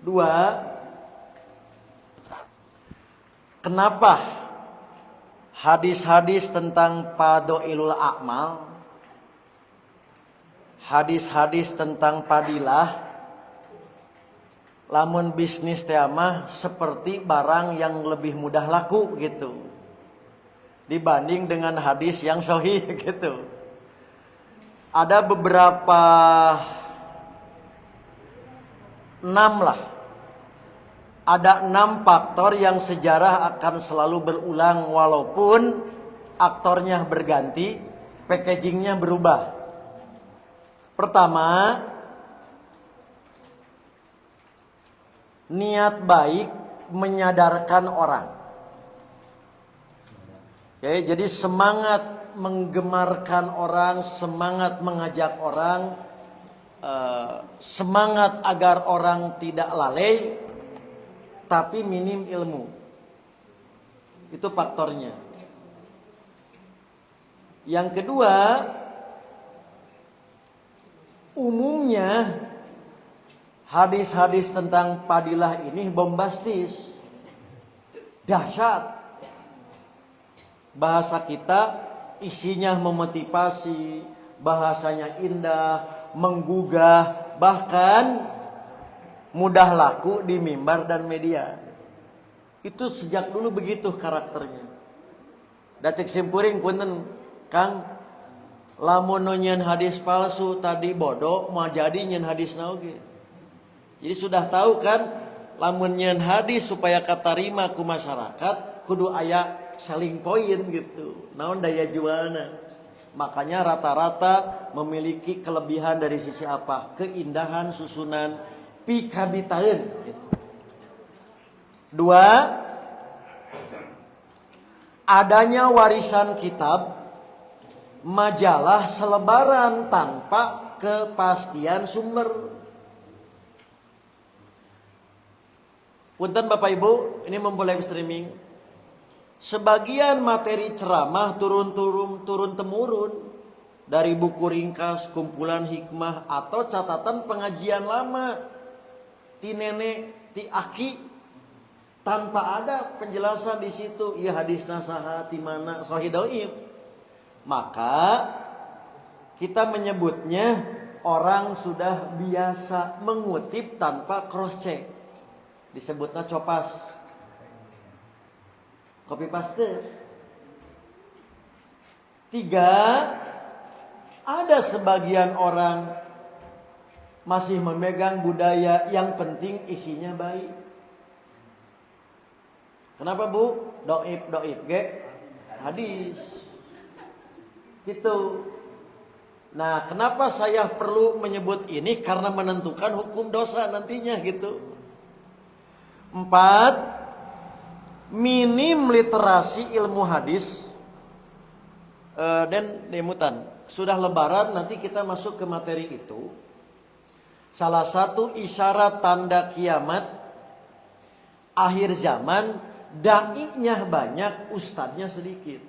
2, kenapa hadis-hadis tentang Fadhailul A'mal, hadis-hadis tentang fadilah, lamun bisnis teh mah seperti barang yang lebih mudah laku gitu dibanding dengan hadis yang sahih gitu. Ada beberapa 6 lah. Ada 6 faktor yang sejarah akan selalu berulang walaupun aktornya berganti, packagingnya berubah. Pertama, niat baik menyadarkan orang. Oke, jadi semangat menggemarkan orang, semangat mengajak orang, semangat agar orang tidak lalai, tapi minim ilmu. Itu faktornya. Yang kedua, umumnya Hadis-hadis tentang fadilah ini bombastis, dahsyat. Bahasa kita isinya memotivasi, bahasanya indah, menggugah, bahkan mudah laku di mimbar dan media. Itu sejak dulu begitu karakternya. Da cek simpuring punten Kang, lamun nyeun hadis palsu tadi bodoh mau jadi nyeun hadis naoge. Jadi sudah tahu kan, lamun nyeun hadis supaya katarima ku masyarakat kudu aya selling point gitu. Naon daya jualna. Makanya rata-rata memiliki kelebihan dari sisi apa? Keindahan susunan pikabitaeun gitu. 2, adanya warisan kitab, majalah selebaran tanpa kepastian sumber. Punten Bapak Ibu, ini memulai streaming. Sebagian materi ceramah turun-temurun dari buku ringkas, kumpulan hikmah atau catatan pengajian lama, ti nenek, ti aki, tanpa ada penjelasan di situ. Iya hadis nasaha ti mana sahih dhaif. Maka kita menyebutnya orang sudah biasa mengutip tanpa cross check. Disebutnya copas, copy paste. 3, ada sebagian orang masih memegang budaya yang penting isinya baik. Kenapa Bu? Doib ge hadis. Gitu. Nah, kenapa saya perlu menyebut ini? Karena menentukan hukum dosa nantinya gitu. 4, minim literasi ilmu hadis dan demutan. Sudah lebaran nanti kita masuk ke materi itu. Salah satu isyarat tanda kiamat akhir zaman, da'inya banyak, ustadznya sedikit.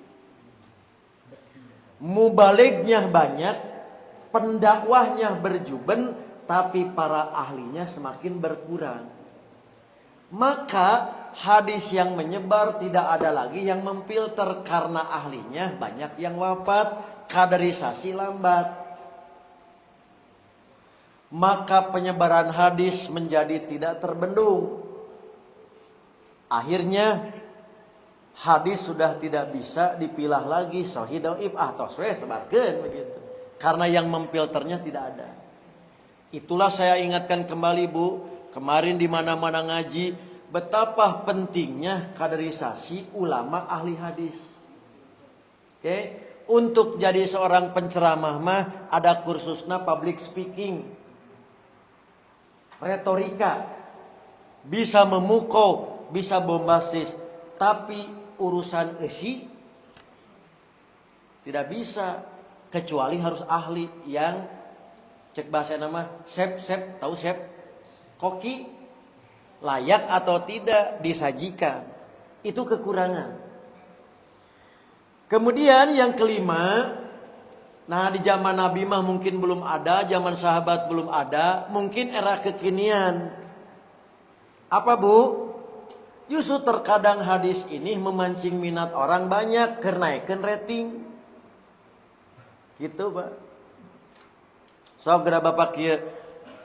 Mubalignya banyak, pendakwahnya berjuben, tapi para ahlinya semakin berkurang. Maka hadis yang menyebar tidak ada lagi yang memfilter karena ahlinya banyak yang wafat, kaderisasi lambat. Maka penyebaran hadis menjadi tidak terbendung. Akhirnya hadis sudah tidak bisa dipilah lagi sahih dhaif tos we sebarkeun begitu. Karena yang memfilternya tidak ada. Itulah saya ingatkan kembali Bu, kemarin di mana-mana ngaji betapa pentingnya kaderisasi ulama ahli hadis. Oke, untuk jadi seorang penceramah mah ada kursusnya public speaking, retorika, bisa memukau, bisa bombastis, tapi urusan isi tidak bisa kecuali harus ahli yang cek bahasa nama sep tahu sep koki layak atau tidak disajikan. Itu kekurangan. Kemudian yang kelima, nah di zaman Nabi mah mungkin belum ada, zaman sahabat belum ada, mungkin era kekinian. Apa Bu? Justru terkadang hadis ini memancing minat orang banyak, kenaikan rating. Gitu Pak. Saudara Bapak kieu,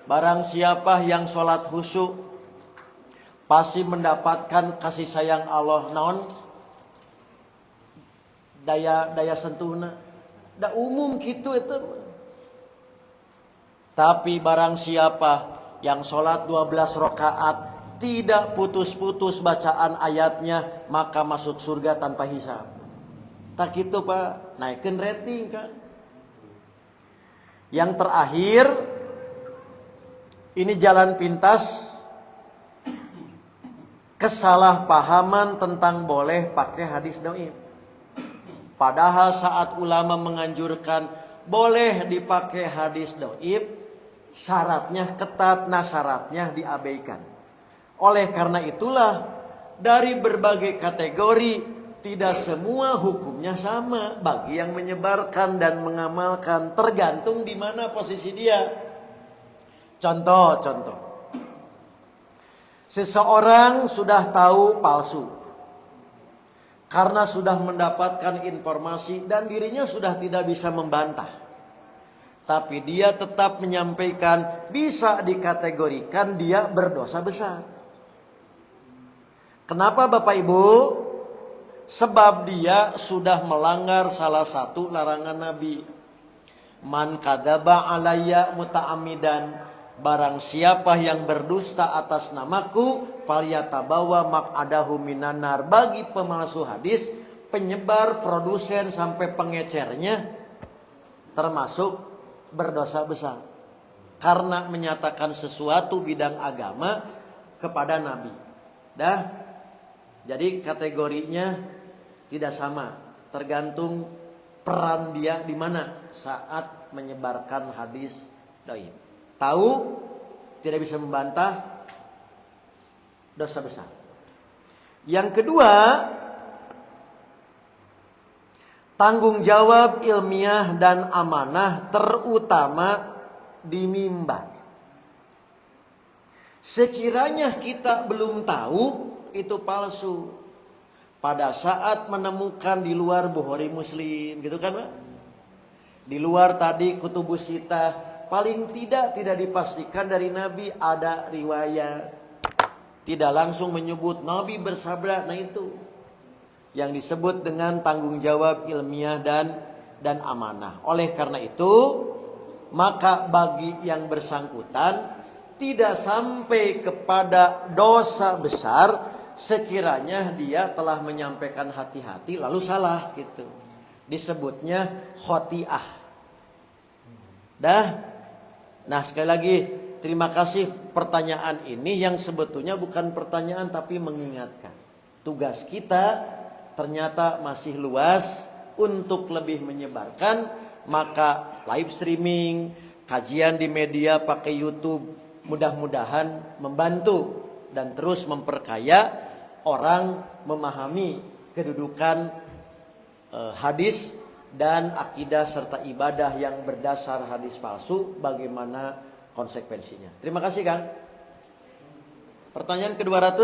barang siapa yang sholat khusyuk pasti mendapatkan kasih sayang Allah. Naon? Daya sentuhna. Da umum gitu itu. Tapi barang siapa yang sholat 12 rakaat tidak putus-putus bacaan ayatnya, maka masuk surga tanpa hisab. Tak gitu Pak, naikkan rating kan. Yang terakhir, ini jalan pintas, kesalahpahaman tentang boleh pakai hadis dhaif. Padahal saat ulama menganjurkan boleh dipakai hadis dhaif, syaratnya ketat, nah syaratnya diabaikan. Oleh karena itulah dari berbagai kategori tidak semua hukumnya sama bagi yang menyebarkan dan mengamalkan, tergantung di mana posisi dia. Contoh. Seseorang sudah tahu palsu karena sudah mendapatkan informasi dan dirinya sudah tidak bisa membantah. Tapi dia tetap menyampaikan, bisa dikategorikan dia berdosa besar. Kenapa Bapak Ibu? Sebab dia sudah melanggar salah satu larangan Nabi. Man kadzaba alayya muta'ammidan, barang siapa yang berdusta atas namaku, falyatabawa maq'adahu minan nar. Bagi pemalsu hadis, penyebar, produsen sampai pengecernya termasuk berdosa besar karena menyatakan sesuatu bidang agama kepada Nabi. Jadi kategorinya tidak sama, tergantung peran dia di mana saat menyebarkan hadis dhaif. Tahu, tidak bisa membantah, dosa besar. Yang kedua, tanggung jawab ilmiah dan amanah terutama di mimbar. Sekiranya kita belum tahu itu palsu, pada saat menemukan di luar Bukhari Muslim, gitu kan Pak? Di luar tadi Kutubus Sittah, paling tidak dipastikan dari Nabi ada riwayat. Tidak langsung menyebut Nabi bersabda, nah itu yang disebut dengan tanggung jawab ilmiah dan amanah. Oleh karena itu, maka bagi yang bersangkutan tidak sampai kepada dosa besar sekiranya dia telah menyampaikan hati-hati lalu salah gitu. Disebutnya khotiah. Nah sekali lagi terima kasih pertanyaan ini yang sebetulnya bukan pertanyaan tapi mengingatkan. Tugas kita ternyata masih luas untuk lebih menyebarkan, maka live streaming, kajian di media pakai YouTube mudah-mudahan membantu dan terus memperkaya orang memahami kedudukan hadis dan akidah serta ibadah yang berdasar hadis palsu, bagaimana konsekuensinya. Terima kasih Kang. Pertanyaan ke-200.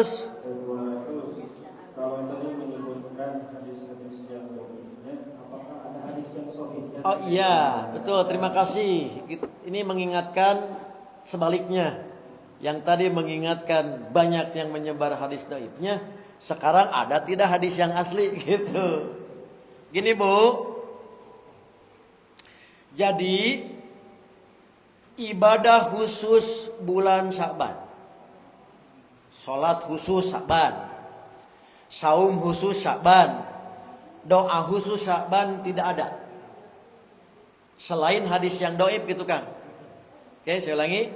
Kalau tadi menyebutkan hadis-hadis yang dhaif, apakah ada hadis yang sahih? Oh iya, betul. Terima kasih. Ini mengingatkan sebaliknya. Yang tadi mengingatkan banyak yang menyebar hadis dhaifnya, sekarang ada tidak hadis yang asli gitu. Gini Bu. Jadi ibadah khusus bulan Sya'ban, salat khusus Sya'ban, saum khusus Sya'ban, doa khusus Sya'ban tidak ada. Selain hadis yang dhaif gitu Kang. Oke, saya ulangi.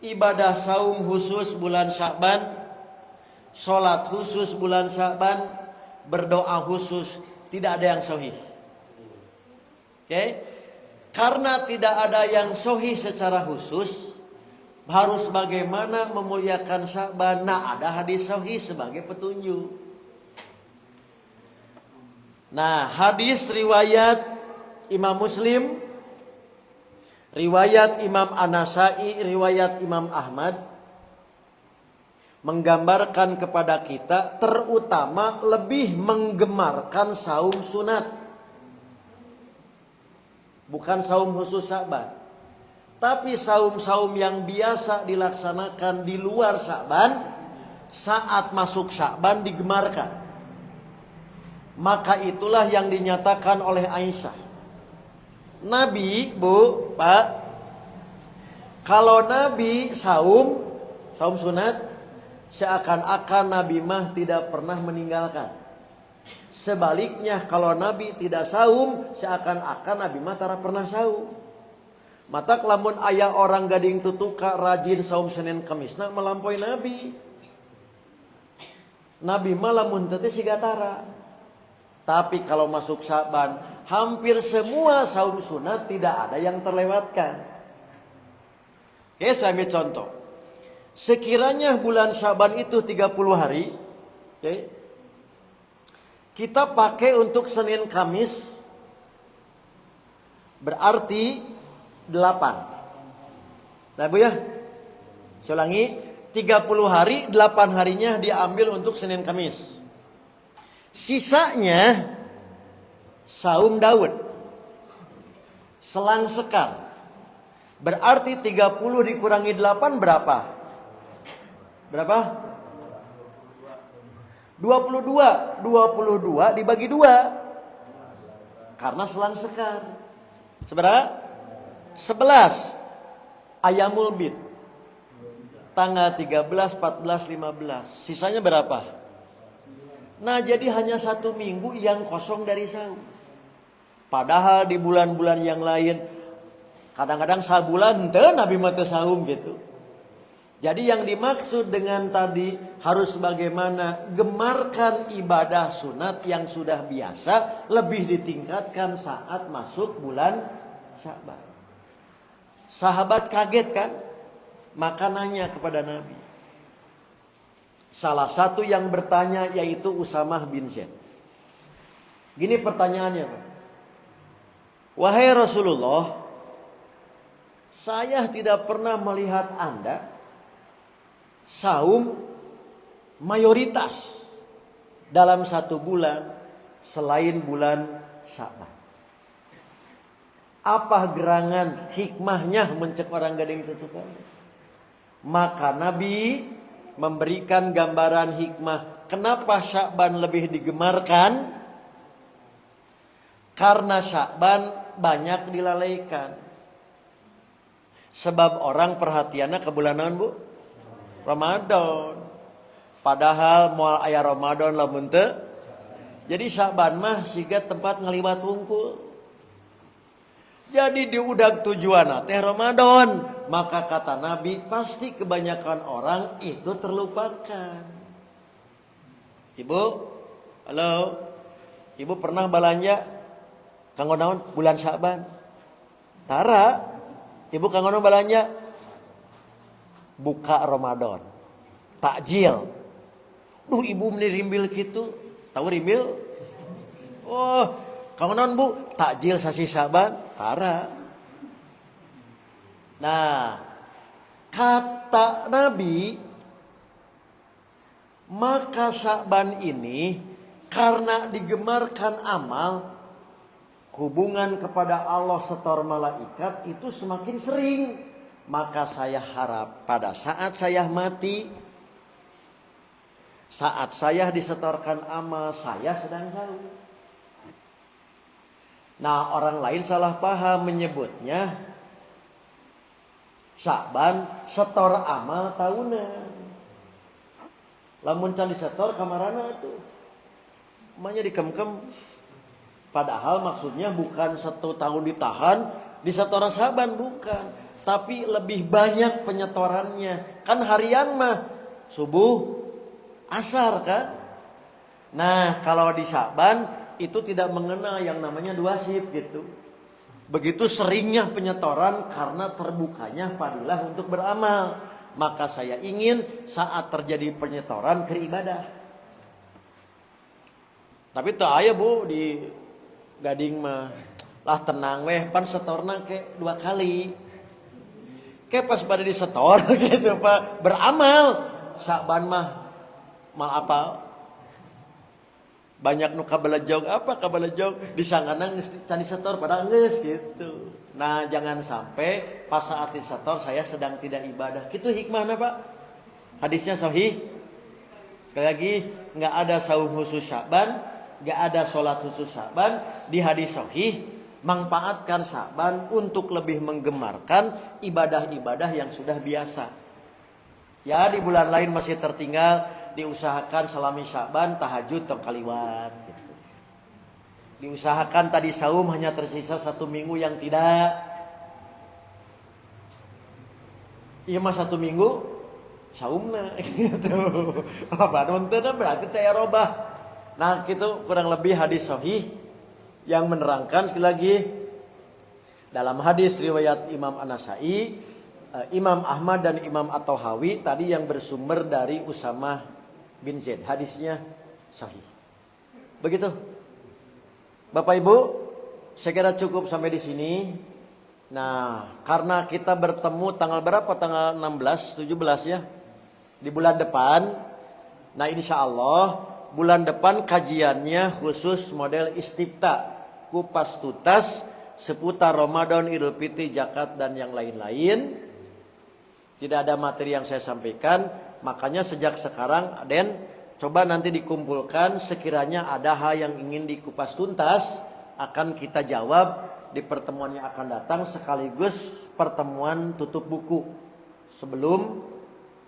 Ibadah saum khusus bulan Sya'ban, salat khusus bulan Sya'ban, berdoa khusus tidak ada yang sahih. Oke? Karena tidak ada yang sahih secara khusus, harus bagaimana memuliakan Sya'ban. Nah, ada hadis sahih sebagai petunjuk. Nah, hadis riwayat Imam Muslim, riwayat Imam An-Nasai, riwayat Imam Ahmad menggambarkan kepada kita terutama lebih menggemarkan saum sunat. Bukan saum khusus Sya'ban, tapi saum-saum yang biasa dilaksanakan di luar Sya'ban, saat masuk Sya'ban digemarkan. Maka itulah yang dinyatakan oleh Aisyah. Nabi, Bu, Pak, kalau Nabi saum sunat, seakan-akan Nabi mah tidak pernah meninggalkan. Sebaliknya kalau Nabi tidak saum, seakan-akan Nabi mah tara pernah saum. Mata lamun aya orang gading tutuka rajin saum Senin Kamisna melampaui Nabi. Nabi mah lamun teu teh siga tara. Tapi kalau masuk Sya'ban, hampir semua saum sunat tidak ada yang terlewatkan. Oke, saya ambil contoh. Sekiranya bulan Sya'ban itu 30 hari, oke, kita pakai untuk Senin Kamis, berarti 8. Nah Bu ya, saya ulangi, 30 hari, 8 harinya diambil untuk Senin Kamis. Sisanya saum Daud. Selang sekar. Berarti 30 dikurangi 8 berapa? Berapa? 22. 22 dibagi 2. Karena selang sekar. Seberapa? 11. Ayamul bid. Tanggal 13, 14, 15. Sisanya berapa? Nah, jadi hanya 1 minggu yang kosong dari saum. Padahal di bulan-bulan yang lain kadang-kadang sabulan teu Nabi mah teu saum gitu. Jadi yang dimaksud dengan tadi harus bagaimana gemarkan ibadah sunat yang sudah biasa lebih ditingkatkan saat masuk bulan Sya'ban. Sahabat kaget kan? Maka nanya kepada Nabi. Salah satu yang bertanya yaitu Usamah bin Zaid. Gini pertanyaannya, Pak. Wahai Rasulullah, saya tidak pernah melihat Anda saum mayoritas dalam 1 bulan selain bulan Sya'ban. Apa gerangan hikmahnya mencek orang gading tutupan? Maka Nabi memberikan gambaran hikmah. Kenapa Sya'ban lebih digemarkan? Karena Sya'ban banyak dilalaikan. Sebab orang perhatiannya ke bulanan Bu Ramadan. Padahal moal aya Ramadan lamun teu. Jadi Sya'ban mah siga tempat ngaliwat wungkul. Jadi diudag tujuan teh Ramadan. Maka kata Nabi, pasti kebanyakan orang itu terlupakan. Ibu, halo. Ibu pernah belanja kanggo naon bulan Sya'ban? Tara, ibu kanggo naon belanja? Buka Ramadan. Takjil. Duh, ibu meni rimbil gitu. Tahu rimbil? Oh, kanggo naon Bu? Takjil sasi Sya'ban. Tara. Nah, kata Nabi, maka Sya'ban ini karena digemarkan amal, hubungan kepada Allah setor malaikat itu semakin sering. Maka saya harap pada saat saya mati, saat saya disetorkan amal, saya sedang saum. Nah, orang lain salah paham menyebutnya Sya'ban setor amal tahunan. Lamun can disetor kamarana tuh. Emangnya dikemkem. Padahal maksudnya bukan 1 tahun ditahan disetor Sya'ban, bukan. Tapi lebih banyak penyetorannya. Kan harian mah subuh, asar kan. Nah, kalau di Sya'ban itu tidak mengenal yang namanya 2 shift gitu. Begitu seringnya penyetoran karena terbukanya fadilah untuk beramal. Maka saya ingin saat terjadi penyetoran beribadah. Tapi teu aya Bu di Gading mah lah tenang weh pan setorna ke 2 kali. Ke pas pada disetor gitu Pak beramal. Sya'ban mah mal apa? Banyak nu kabelejog apa kabelejog disangana geus can disetor padahal geus gitu. Nah, jangan sampai pas saat disetor saya sedang tidak ibadah. Kitu hikmahna Pak. Hadisnya sahih. Sekali lagi enggak ada saum khusus Sya'ban. Gak ada sholat khusus Sya'ban. Di hadis sahih, manfaatkan Sya'ban untuk lebih menggemarkan ibadah-ibadah yang sudah biasa. Ya, di bulan lain masih tertinggal, diusahakan salami Sya'ban, tahajud atau kaliwat gitu. Diusahakan tadi saum hanya tersisa 1 minggu yang tidak. Iya mah 1 minggu saumna gitu. Apa nonton berarti teh robah. Nah, itu kurang lebih hadis sahih yang menerangkan sekali lagi dalam hadis riwayat Imam An-Nasa'i, Imam Ahmad dan Imam At-Tahawi tadi yang bersumber dari Usamah bin Zaid. Hadisnya sahih. Begitu. Bapak Ibu, saya kira cukup sampai di sini. Nah, karena kita bertemu tanggal berapa? Tanggal 16, 17 ya. di bulan depan. Nah insya Allah bulan depan kajiannya khusus model istifta, kupas tuntas seputar Ramadan, Idul Fitri, zakat dan yang lain-lain. Tidak ada materi yang saya sampaikan, makanya sejak sekarang Aden coba nanti dikumpulkan, sekiranya ada hal yang ingin dikupas tuntas akan kita jawab di pertemuan yang akan datang, sekaligus pertemuan tutup buku sebelum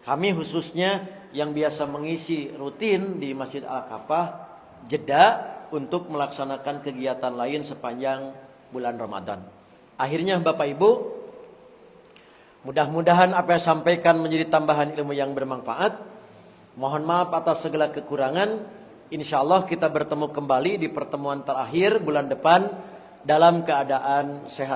kami khususnya yang biasa mengisi rutin di Masjid Al-Kafah jeda untuk melaksanakan kegiatan lain sepanjang bulan Ramadan. Akhirnya Bapak Ibu, mudah-mudahan apa yang sampaikan menjadi tambahan ilmu yang bermanfaat. Mohon maaf atas segala kekurangan. Insya Allah kita bertemu kembali di pertemuan terakhir bulan depan dalam keadaan sehat.